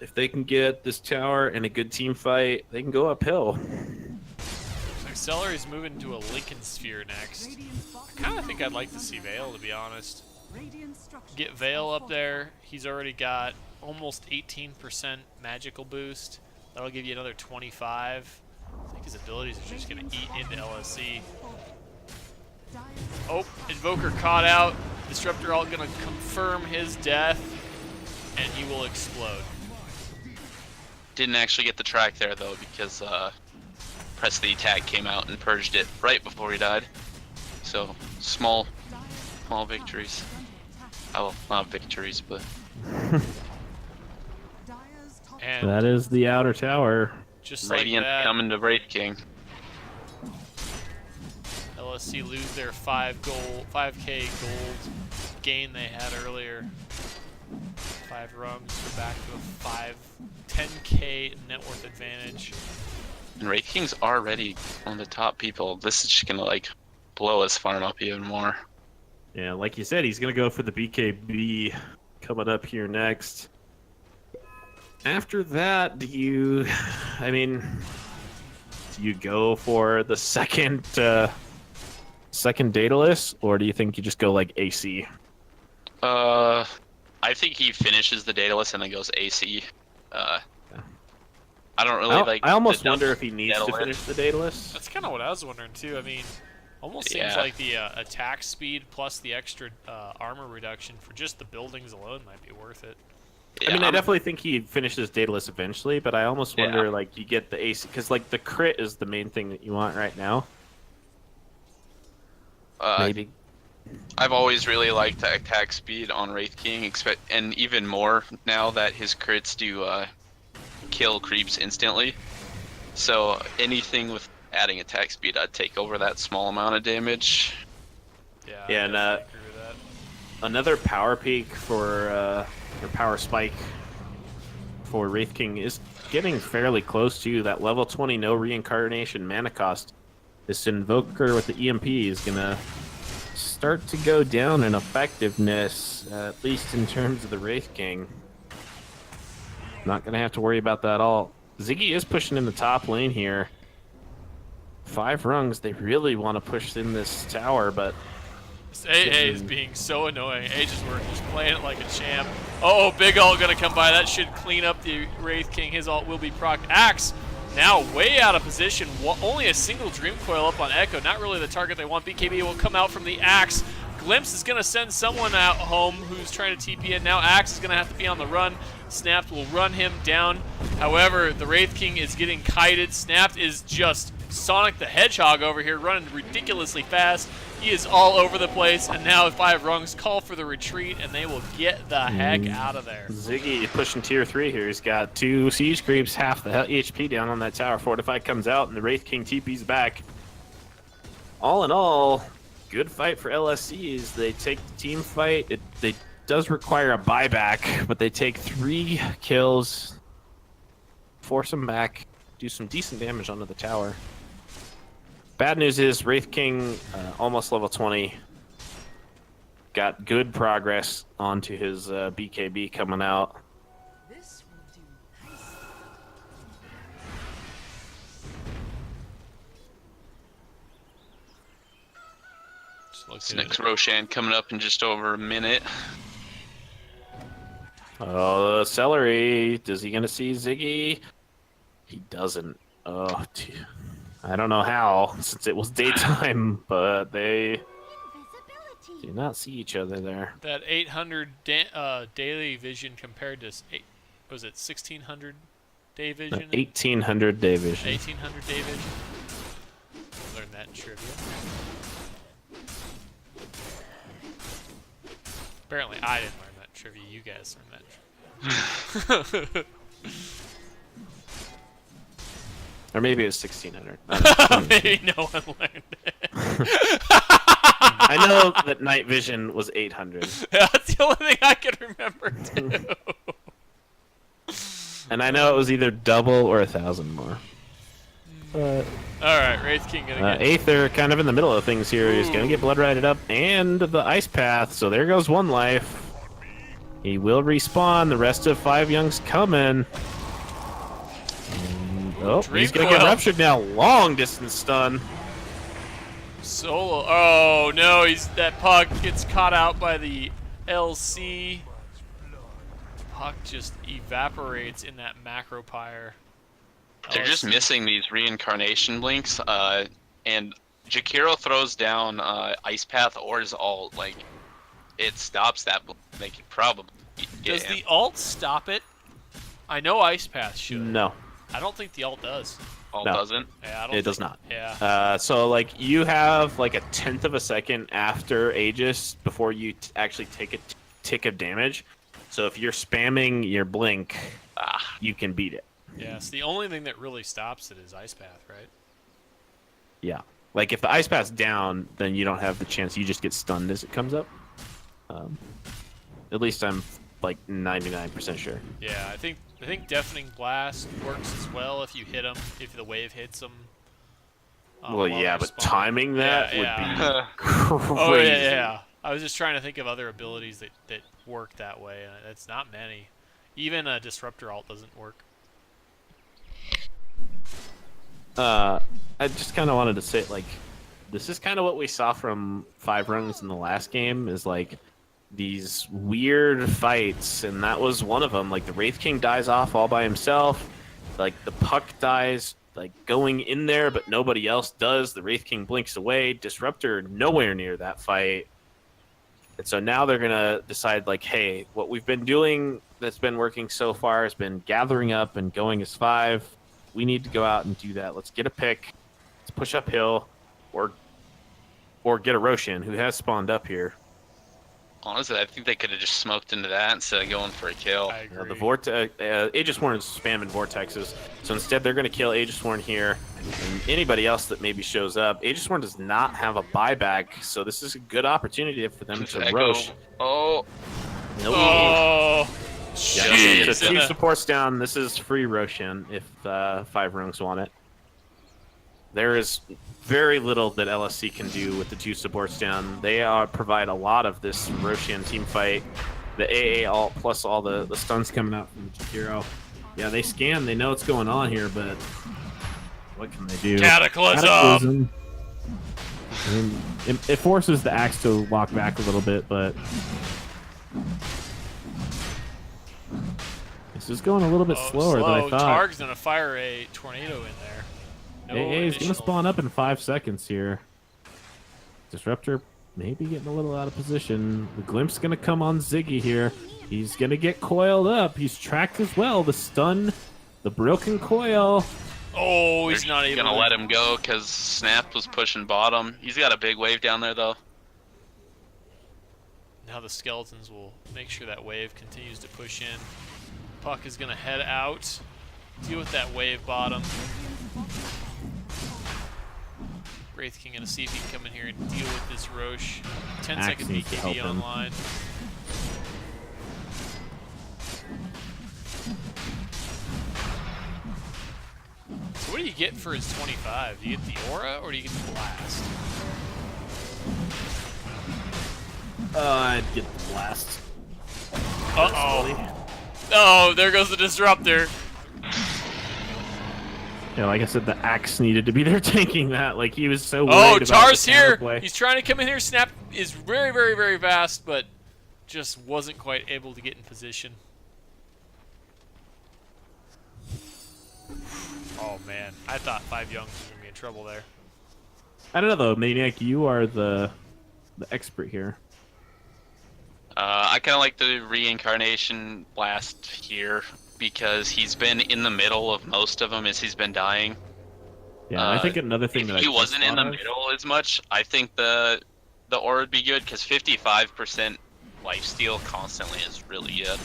Speaker 2: If they can get this tower and a good team fight, they can go uphill.
Speaker 1: Celery's moving to a Lincoln Sphere next. I kind of think I'd like to see Vale, to be honest. Get Vale up there. He's already got almost 18% magical boost. That'll give you another 25. I think his abilities are just going to eat into LSC. Oh, Invoker caught out. Disruptor Alt going to confirm his death, and he will explode.
Speaker 3: Didn't actually get the track there though because Press the Attack came out and purged it right before he died. So small victories. Oh, well, not victories, but
Speaker 1: And
Speaker 5: That is the outer tower.
Speaker 1: just
Speaker 3: Radiant
Speaker 1: like that,
Speaker 3: coming to Wraith King.
Speaker 1: LSC lose their 5K gold gain they had earlier. 5Rungz go back to a 10K net worth advantage.
Speaker 3: And Wraith King's already one of the top people. This is just gonna like blow his farm up even more.
Speaker 2: Yeah, like you said, he's going to go for the BKB coming up here next. After that, do you go for the second Daedalus, or do you think you just go like AC?
Speaker 3: I think he finishes the Daedalus and then goes AC. I don't really
Speaker 2: I almost
Speaker 3: the
Speaker 2: wonder if he needs to
Speaker 3: Daedalus.
Speaker 2: finish the Daedalus.
Speaker 1: That's kind of what I was wondering too. I mean, almost seems
Speaker 3: Yeah.
Speaker 1: like the attack speed plus the extra armor reduction for just the buildings alone might be worth it.
Speaker 2: I mean, I
Speaker 3: I'm-
Speaker 2: definitely think he finishes Daedalus eventually, but I almost wonder,
Speaker 3: Yeah.
Speaker 2: like, you get the AC, because, like, the crit is the main thing that you want right now. Maybe.
Speaker 3: I've always really liked the attack speed on Wraith King, and even more now that his crits do kill creeps instantly. So anything with adding attack speed, I'd take over that small amount of damage.
Speaker 1: Yeah,
Speaker 2: Yeah,
Speaker 1: I
Speaker 2: and
Speaker 1: definitely agree with that.
Speaker 2: another power peak for or power spike for Wraith King is getting fairly close to that level 20 no reincarnation mana cost. This Invoker with the EMP is gonna start to go down in effectiveness, at least in terms of the Wraith King. Not gonna have to worry about that at all. Ziggy is pushing in the top lane here. 5Rungz, they really want to push in this tower, but
Speaker 1: This AA is being so annoying. Aegis work, just playing it like a champ. Oh, big ult gonna come by. That should clean up the Wraith King. His ult will be proc. Axe now way out of position. Only a single Dream Coil up on Echo. Not really the target they want. BKB will come out from the Axe. Glimpse is gonna send someone out home who's trying to TP in. Now Axe is gonna have to be on the run. Snapped will run him down. However, the Wraith King is getting kited. Snapped is just Sonic the Hedgehog over here, running ridiculously fast. He is all over the place, and now 5Rungz call for the retreat, and they will get the heck out of there.
Speaker 2: Ziggy pushing tier 3 here. He's got 2 siege creeps, half the HP down on that tower. Fortify comes out, and the Wraith King TP's back. All in all, good fight for LSCs. They take the team fight. It does require a buyback, but they take 3 kills, force them back, do some decent damage onto the tower. Bad news is Wraith King, almost level 20, got good progress onto his BKB coming out.
Speaker 4: This will do nicely.
Speaker 3: This next Roshan coming up in just over a minute.
Speaker 2: Oh, Celery. Is he going to see Ziggy? He doesn't. Oh, I don't know how, since it was daytime, but they do not see each other there.
Speaker 1: That 800 daily vision compared to, was it 1600 day vision?
Speaker 2: 1800 day vision.
Speaker 1: 1800 day vision. Learned that in trivia. Apparently I didn't learn that trivia, you guys learned that trivia.
Speaker 2: Or maybe it was 1600.
Speaker 1: Maybe no one learned it.
Speaker 2: I know that night vision was 800.
Speaker 1: That's the only thing I can remember too.
Speaker 2: And I know it was either double or 1,000 more.
Speaker 1: Alright, Wraith King gonna get...
Speaker 2: Aether kind of in the middle of things here. He's going to get blood righted up and the ice path. So there goes 1 life. He will respawn. The rest of 5Rungz coming. Oh, he's going to get ruptured now. Long distance stun.
Speaker 1: Solo. Oh no, that puck gets caught out by the LC. Puck just evaporates in that macro pyre.
Speaker 3: They're just missing these reincarnation blinks, and Jakiro throws down Ice Path or his ult. Like, it stops that blink. They could probably get
Speaker 1: Does
Speaker 3: him.
Speaker 1: the ult stop it? I know Ice Path should.
Speaker 2: No.
Speaker 1: I don't think the ult does.
Speaker 3: Ult
Speaker 2: No.
Speaker 3: doesn't?
Speaker 1: Yeah, I don't
Speaker 2: It does
Speaker 1: think-
Speaker 2: not.
Speaker 1: Yeah.
Speaker 2: So, like, you have, like, a 1/10 of a second after Aegis before you actually take a tick of damage. So if you're spamming your blink, you can beat it.
Speaker 1: Yeah, so the only thing that really stops it is Ice Path, right?
Speaker 2: Yeah. Like, if the ice path's down, then you don't have the chance. You just get stunned as it comes up. At least I'm, like, 99% sure.
Speaker 1: Yeah, I think Deafening Blast works as well if you hit him, if the wave hits him.
Speaker 2: Well,
Speaker 1: while
Speaker 2: yeah,
Speaker 1: they're
Speaker 2: but
Speaker 1: spawning.
Speaker 2: timing that
Speaker 1: Yeah,
Speaker 2: would
Speaker 1: yeah.
Speaker 2: be crazy.
Speaker 1: Oh yeah. I was just trying to think of other abilities that work that way, and it's not many. Even a Disruptor ult doesn't work.
Speaker 2: I just kind of wanted to say, like, this is kind of what we saw from 5Rungz in the last game, is, like, these weird fights, and that was one of them. Like, the Wraith King dies off all by himself. Like, the puck dies, like, going in there, but nobody else does. The Wraith King blinks away. Disruptor nowhere near that fight. And so now they're going to decide, like, hey, what we've been doing that's been working so far has been gathering up and going as 5. We need to go out and do that. Let's get a pick. Let's push uphill, or get a Roshan, who has spawned up here.
Speaker 3: Honestly, I think they could have just smoked into that instead of going for a kill.
Speaker 1: I agree.
Speaker 2: The Vortex, Aegisworn is spamming Vortexes, so instead they're going to kill Aegisworn here, and anybody else that maybe shows up. Aegisworn does not have a buyback, so this is a good opportunity for them to
Speaker 3: Echo.
Speaker 2: roach.
Speaker 3: Oh,
Speaker 2: Nope.
Speaker 1: Oh,
Speaker 2: Yeah,
Speaker 1: jeez.
Speaker 2: so 2 supports down. This is free Roshan if 5Rungz want it. There is very little that LSC can do with the 2 supports down. They provide a lot of this Roshan team fight. The AA alt plus all the stuns coming out from Jakiro. Yeah, they scan. They know what's going on here, but what can they do?
Speaker 1: Cataclysm!
Speaker 5: Cataclysm. I mean, it forces the Axe to walk back a little bit, but this is going a little bit slower than I thought.
Speaker 1: Targ's gonna fire a tornado in there. No
Speaker 5: AA is going to
Speaker 1: additional-
Speaker 5: spawn up in 5 seconds here. Disruptor maybe getting a little out of position. The glimpse going to come on Ziggy here. He's going to get coiled up. He's tracked as well. The stun, the broken coil.
Speaker 1: Oh, he's
Speaker 3: they're
Speaker 1: not able
Speaker 3: gonna
Speaker 1: to
Speaker 3: let him go because Snap was pushing bottom. He's got a big wave down there though.
Speaker 1: Now the skeletons will make sure that wave continues to push in. Puck is gonna head out, deal with that wave bottom. Wraith King gonna see if he can come in here and deal with this Roche. 10-second
Speaker 5: needs to help
Speaker 1: BKB
Speaker 5: him.
Speaker 1: online. So what do you get for his 25? Do you get the aura or do you get the blast?
Speaker 2: I'd get the blast.
Speaker 1: Uh-oh. Oh, there goes the disruptor.
Speaker 5: Yeah, like I said, the Axe needed to be there tanking that. Like, he was so
Speaker 1: Oh,
Speaker 5: worried about
Speaker 1: Tar's
Speaker 5: the
Speaker 1: here.
Speaker 5: counterplay.
Speaker 1: He's trying to come in here. Snap is very, very, very fast, but just wasn't quite able to get in position. Oh man, I thought 5Rungz was gonna be in trouble there.
Speaker 5: I don't know, though. Maniac, you are the expert here.
Speaker 3: I kind of like the reincarnation blast here because he's been in the middle of most of them as he's been dying.
Speaker 5: Yeah, and I think another thing
Speaker 3: If
Speaker 5: that
Speaker 3: he
Speaker 5: I
Speaker 3: wasn't in the
Speaker 5: thought of-
Speaker 3: middle as much, I think the aura would be good because 55% lifesteal constantly is really good.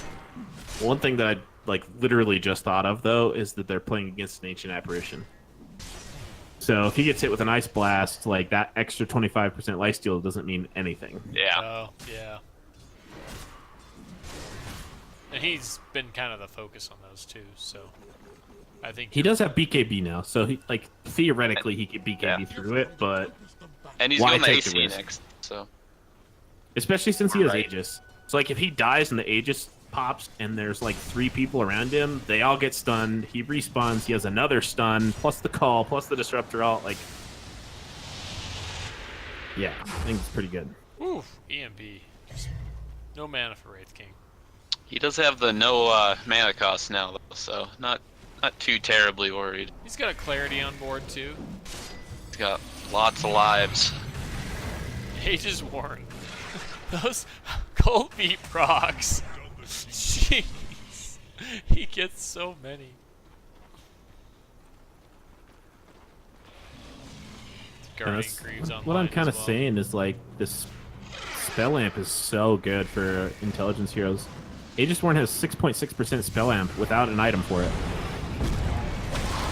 Speaker 5: One thing that I literally just thought of though is that they're playing against an ancient apparition. So if he gets hit with an ice blast, like that extra 25% lifesteal doesn't mean anything.
Speaker 3: Yeah.
Speaker 1: Oh, yeah. And he's been kind of the focus on those too, so I think
Speaker 5: He does have BKB now, so he theoretically he could BKB through it, but
Speaker 3: And he's
Speaker 5: Why
Speaker 3: going to
Speaker 5: take the
Speaker 3: AC
Speaker 5: risk?
Speaker 3: next, so
Speaker 5: especially since he has
Speaker 3: Right.
Speaker 5: Aegis. So if he dies and the Aegis pops and there's 3 people around him, they all get stunned. He respawns. He has another stun plus the call plus the disruptor alt. Yeah, I think it's pretty good.
Speaker 1: Oof, EMP. Just no mana for Wraith King.
Speaker 3: he does have the no mana cost now, though, so not too terribly worried.
Speaker 1: He's got a clarity on board too.
Speaker 3: He's got lots of lives.
Speaker 1: Aegis Warren. Those cold beat procs. Jeez. He gets so many. Guardian
Speaker 5: That's-
Speaker 1: Greaves online
Speaker 5: what I'm kind of
Speaker 1: as well.
Speaker 5: saying is this spell amp is so good for intelligence heroes. Aegis Warren has 6.6% spell amp without an item for it.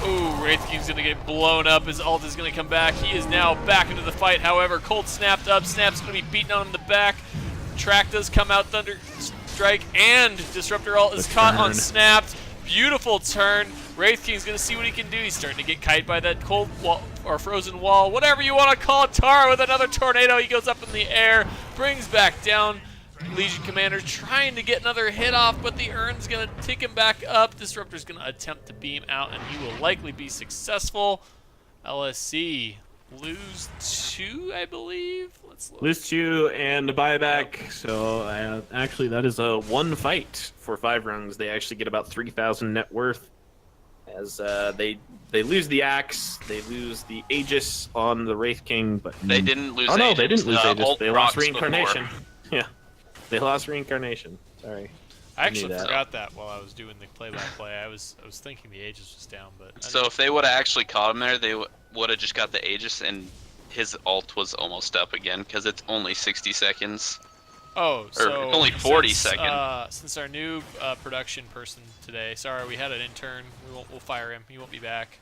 Speaker 1: Ooh, Wraith King's gonna get blown up. His ult is gonna come back. He is now back into the fight. However, Cold snapped up. Snap's gonna be beaten on the back. Track does come out. Thunder Strike and Disruptor ult is
Speaker 5: The
Speaker 1: caught on
Speaker 5: turn.
Speaker 1: Snapped. Beautiful turn. Wraith King's gonna see what he can do. He's starting to get kite by that cold wall or frozen wall, whatever you want to call it. Tara with another tornado. He goes up in the air, brings back down. Legion Commander trying to get another hit off, but the Urn's gonna tick him back up. Disruptor's gonna attempt to beam out, and he will likely be successful. LSC lose 2, I believe. Let's look.
Speaker 2: Lose 2 and a buyback. So actually, that is a 1 fight for 5Rungz. They actually get about 3,000 net worth. As they lose the Axe, they lose the Aegis on the Wraith King, but
Speaker 3: They didn't lose.
Speaker 2: oh no,
Speaker 3: Aegis.
Speaker 2: they didn't lose Aegis.
Speaker 3: Ult
Speaker 2: They lost
Speaker 3: procs
Speaker 2: Reincarnation.
Speaker 3: before.
Speaker 2: Yeah, they lost Reincarnation. Sorry.
Speaker 1: I actually
Speaker 2: that.
Speaker 1: forgot that while I was doing the play-by-play. I was thinking the Aegis was down, but I
Speaker 3: So if they would have actually caught him there, they would have just got the Aegis, and his ult was almost up again because it's only 60 seconds.
Speaker 1: Oh, so
Speaker 3: it's only 40
Speaker 1: since,
Speaker 3: seconds.
Speaker 1: Since our new production person today, sorry, we had an intern. We'll fire him. He won't be back.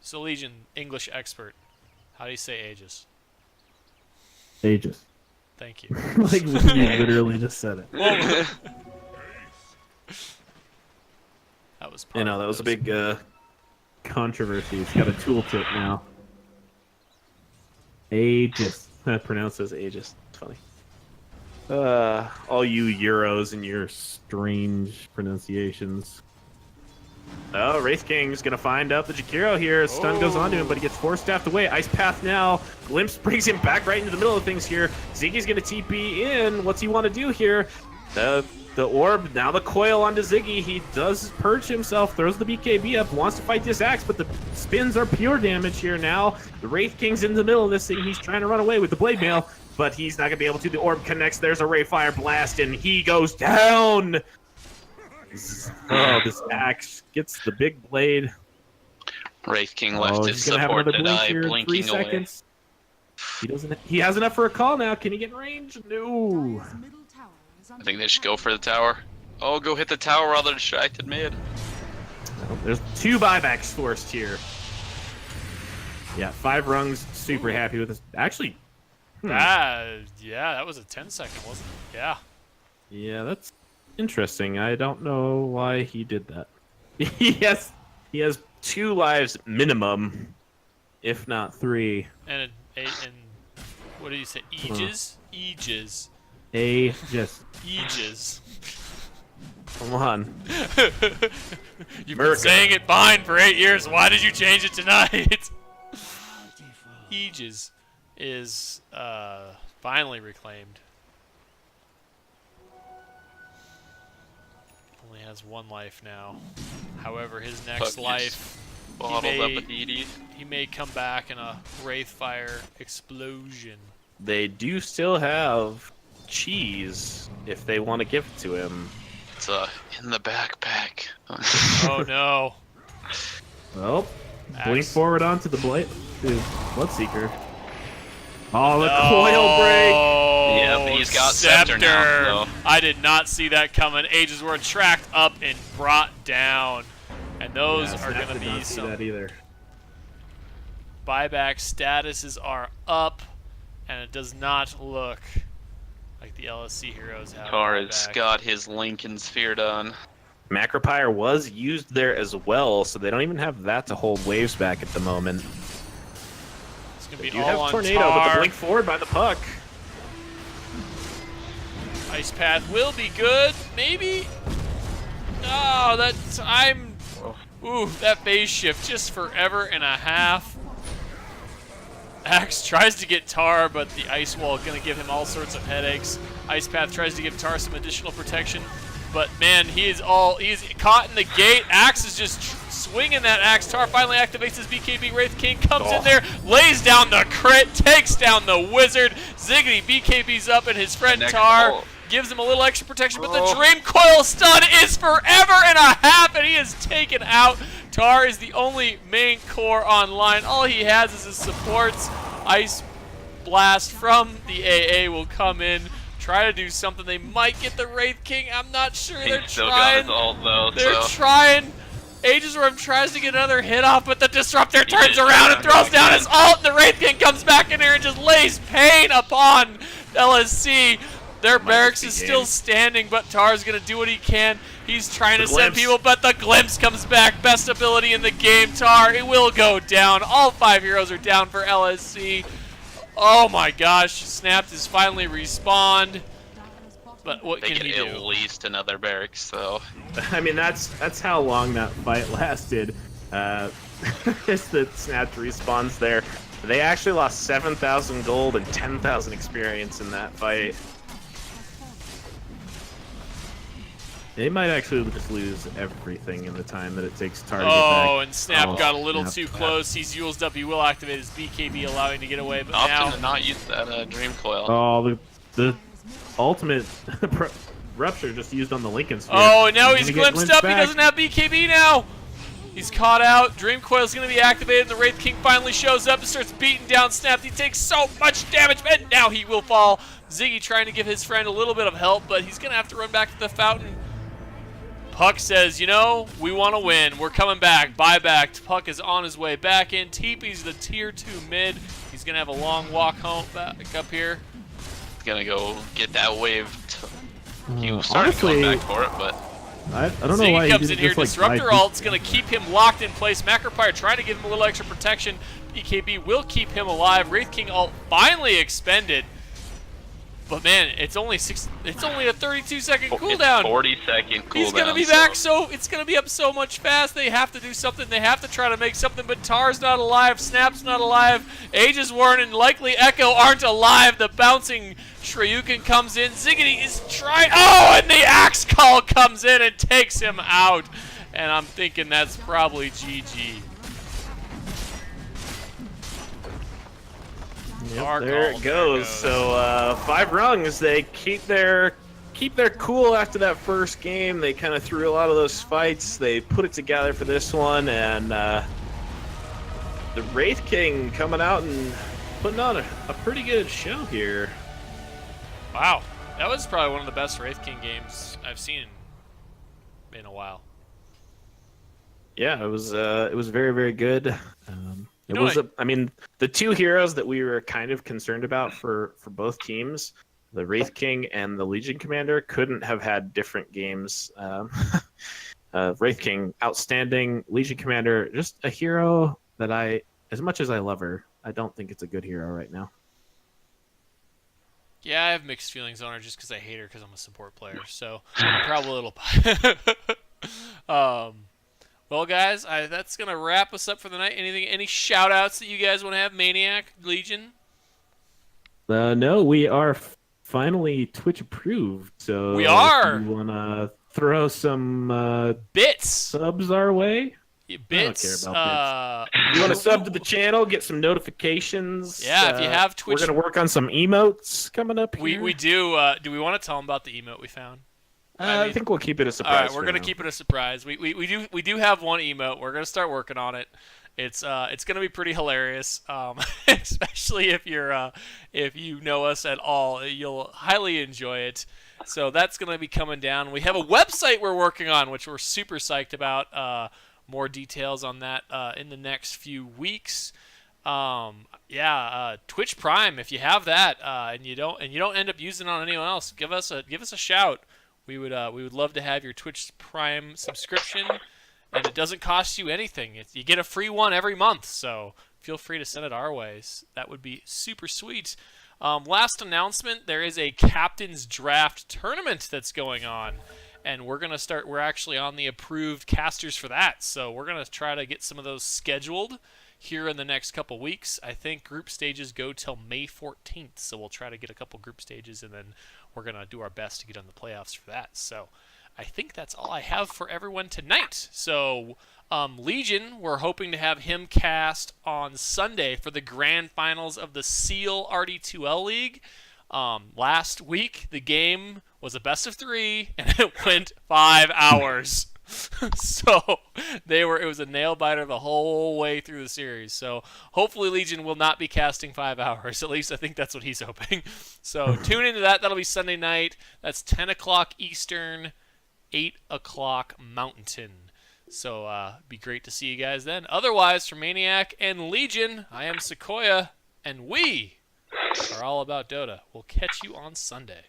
Speaker 1: So Legion, English expert. How do you say ages?
Speaker 5: Aegis.
Speaker 1: Thank you.
Speaker 5: Like you literally just said it.
Speaker 1: That was.
Speaker 5: You know, that was a big controversy. It's got a tooltip now. Aegis.
Speaker 2: Pronounced as Aegis. It's funny. All you Euros and your
Speaker 5: Strange pronunciations.
Speaker 2: Oh, Wraith King's gonna find out the Jakiro here. Stun goes onto him, but he gets force staffed away. Ice Path now. Glimpse brings him back right into the middle of things here. Ziggy's gonna TP in. What's he want to do here? The orb, now the coil onto Ziggy. He does purge himself, throws the BKB up, wants to fight this axe, but the spins are pure damage here now. The Wraith King's in the middle of this thing. He's trying to run away with the Blade Mail, but he's not gonna be able to. The orb connects. There's a Ray Fire Blast, and he goes down. Oh, this axe gets the big blade.
Speaker 3: Wraith King left his
Speaker 2: He's gonna have
Speaker 3: support
Speaker 2: another
Speaker 3: to
Speaker 2: blink
Speaker 3: die,
Speaker 2: here in 3
Speaker 3: blinking away.
Speaker 2: seconds. He doesn't. He has enough for a call now. Can he get in range? No.
Speaker 4: Dire's middle tower is under
Speaker 3: I think they should go for the tower. Oh, go hit the tower while they're distracted mid.
Speaker 2: There's 2 buybacks forced here. Yeah, 5Rungz super happy with this. Actually,
Speaker 1: Yeah, that was a 10-second, wasn't it? Yeah.
Speaker 2: yeah, that's interesting. I don't know why he did that. he has 2 lives minimum, if not 3.
Speaker 1: And what did you say? Aegis? Aegis.
Speaker 2: Aegis.
Speaker 1: Aegis.
Speaker 2: Come on.
Speaker 1: You've been saying it fine for 8 years. Why did you change it tonight? Aegis is finally reclaimed. Only has 1 life now. However, his next
Speaker 3: Puck
Speaker 1: life,
Speaker 3: Bottled up with ED.
Speaker 1: he may come back in a Wraithfire explosion.
Speaker 2: They do still have cheese if they want to give it to him.
Speaker 3: It's in the backpack.
Speaker 1: Oh no.
Speaker 2: Well, blink
Speaker 1: Axe.
Speaker 2: forward onto the Bloodseeker. Oh, the
Speaker 1: No.
Speaker 2: coil break!
Speaker 3: Yeah, but he's got Scepter now, so.
Speaker 1: I did not see that coming. Ages were tracked up and brought down. And those are going to be some
Speaker 2: that either.
Speaker 1: buyback statuses are up, and it does not look like the LSC heroes have
Speaker 3: Tar has
Speaker 1: buyback.
Speaker 3: got his Lincoln Sphere done.
Speaker 2: Macropyre was used there as well, so they don't even have that to hold waves back at the moment.
Speaker 1: It's going to
Speaker 2: They
Speaker 1: be
Speaker 2: do
Speaker 1: all
Speaker 2: have
Speaker 1: on
Speaker 2: Tornado,
Speaker 1: Tar.
Speaker 2: but the blink forward by the puck.
Speaker 1: Ice Path will be good, maybe? Oh, that's... Ooh, that phase shift just forever and a half. Axe tries to get Tar, but the Ice Wall gonna give him all sorts of headaches. Ice Path tries to give Tar some additional protection, but man, he's caught in the gate. Axe is just swinging that axe. Tar finally activates his BKB. Wraith King comes in there, lays down the crit, takes down the wizard. Ziggity BKB's up, and his friend Tar gives him a little extra protection, but the Dream Coil stun is forever and a half, and he is taken out. Tar is the only main core online. All he has is his supports. Ice Blast from the AA will come in, try to do something. They might get the Wraith King. I'm not sure. They're
Speaker 3: He's still
Speaker 1: trying.
Speaker 3: got his ult though,
Speaker 1: They're
Speaker 3: so.
Speaker 1: trying. Aegisworm tries to get another hit off, but the Disruptor turns
Speaker 3: did
Speaker 1: around
Speaker 3: turn
Speaker 1: and throws
Speaker 3: back
Speaker 1: down
Speaker 3: in.
Speaker 1: his ult, and the Wraith King comes back in here and just lays pain upon LSC. Their barracks is still standing, but Tar's going to do what he can. He's trying to send people, but the Glimpse comes back. Best ability in the game, Tar. It will go down. All 5 heroes are down for LSC. Oh my gosh, Snapped is finally respawned. But what
Speaker 3: They
Speaker 1: can
Speaker 3: get
Speaker 1: he do?
Speaker 3: at least another barracks, so.
Speaker 2: I mean, that's how long that fight lasted. Just the Snapped respawns there. They actually lost 7,000 gold and 10,000 experience in that fight. They might actually just lose everything in the time that it takes Tar to get back.
Speaker 1: Oh, and Snap got a little
Speaker 2: Snap.
Speaker 1: too close. He's used up. He will activate his BKB, allowing to get away. But
Speaker 3: Option
Speaker 1: now,
Speaker 3: to not use that Dream Coil.
Speaker 2: Oh, the ultimate rupture just used on the Lincoln Sphere.
Speaker 1: oh, and now he's
Speaker 2: gonna get
Speaker 1: glimpsed up.
Speaker 2: back.
Speaker 1: He doesn't have BKB now. He's caught out. Dream Coil's going to be activated, and the Wraith King finally shows up and starts beating down Snap. He takes so much damage, and now he will fall. Ziggy trying to give his friend a little bit of help, but he's going to have to run back to the fountain. Puck says, you know, we want to win. We're coming back. Buy back. Puck is on his way back in. TP's the tier 2 mid. He's going to have a long walk home back up here.
Speaker 3: He's going to go get that wave. He was starting to come back for it, but...
Speaker 5: I don't know why
Speaker 1: Ziggy
Speaker 5: he
Speaker 1: comes
Speaker 5: didn't
Speaker 1: in here.
Speaker 5: just, like,
Speaker 1: Disruptor
Speaker 5: buy
Speaker 1: ult's going to keep him locked in place. Macropyre trying to give him a little extra protection. BKB will keep him alive. Wraith King ult finally expended. But man, it's only a 32-second cooldown.
Speaker 3: 40-second cooldown.
Speaker 1: He's gonna be back, so it's gonna be up so much fast. They have to do something. They have to try to make something. But Tar's not alive. Snap's not alive. Aegis Warren and likely Echo aren't alive. The bouncing Shryukin comes in. Ziggity is trying. Oh, and the Axe Call comes in and takes him out. And I'm thinking that's probably GG.
Speaker 2: Yep, there it goes. So 5Rungz, they keep their cool after that first game. They kind of threw a lot of those fights. They put it together for this one, and the Wraith King coming out and putting on a pretty good show here.
Speaker 1: Wow, that was probably one of the best Wraith King games I've seen in a while.
Speaker 2: Yeah, it was very, very good. I mean, the two heroes that we were kind of concerned about for both teams, the Wraith King and the Legion Commander, couldn't have had different games. Wraith King, outstanding. Legion Commander, just a hero that as much as I love her, I don't think it's a good hero right now.
Speaker 1: Yeah, I have mixed feelings on her just because I hate her because I'm a support player. So I'm probably a little. Well, guys, that's gonna wrap us up for the night. Any shout-outs that you guys want to have? Maniac, Legion?
Speaker 5: No, we are finally Twitch approved. So
Speaker 1: we are.
Speaker 5: If you wanna throw some
Speaker 1: bits
Speaker 5: subs our way?
Speaker 1: Yeah, bits.
Speaker 5: I don't care about
Speaker 2: bits. You want to sub to the channel, get some notifications.
Speaker 1: Yeah, if you have Twitch,
Speaker 2: we're gonna work on some emotes coming up here.
Speaker 1: We do. Do we want to tell them about the emote we found?
Speaker 2: I think we'll keep it a surprise.
Speaker 1: All right, we're gonna keep it a surprise. We do have one emote. We're gonna start working on it. It's gonna be pretty hilarious, especially if you know us at all. You'll highly enjoy it. So that's gonna be coming down. We have a website we're working on, which we're super psyched about. More details on that in the next few weeks. Twitch Prime, if you have that and you don't end up using it on anyone else, give us a shout. We would love to have your Twitch Prime subscription, and it doesn't cost you anything. You get a free one every month, so feel free to send it our ways. That would be super sweet. Last announcement: there is a Captain's Draft tournament that's going on, and we're actually on the approved casters for that, so we're gonna try to get some of those scheduled here in the next couple weeks. I think group stages go till May 14th, so we'll try to get a couple group stages, and then we're going to do our best to get on the playoffs for that. So I think that's all I have for everyone tonight. So Legion, we're hoping to have him cast on Sunday for the grand finals of the SEAL AD2L League. Last week, the game was a best of 3, and it went 5 hours. So it was a nail biter the whole way through the series. So hopefully Legion will not be casting 5 hours. At least I think that's what he's hoping. So tune into that. That'll be Sunday night. That's 10 o'clock Eastern, 8 o'clock Mountain. So be great to see you guys then. Otherwise, for Maniac and Legion, I am Sequoia, and we are all about Dota. We'll catch you on Sunday.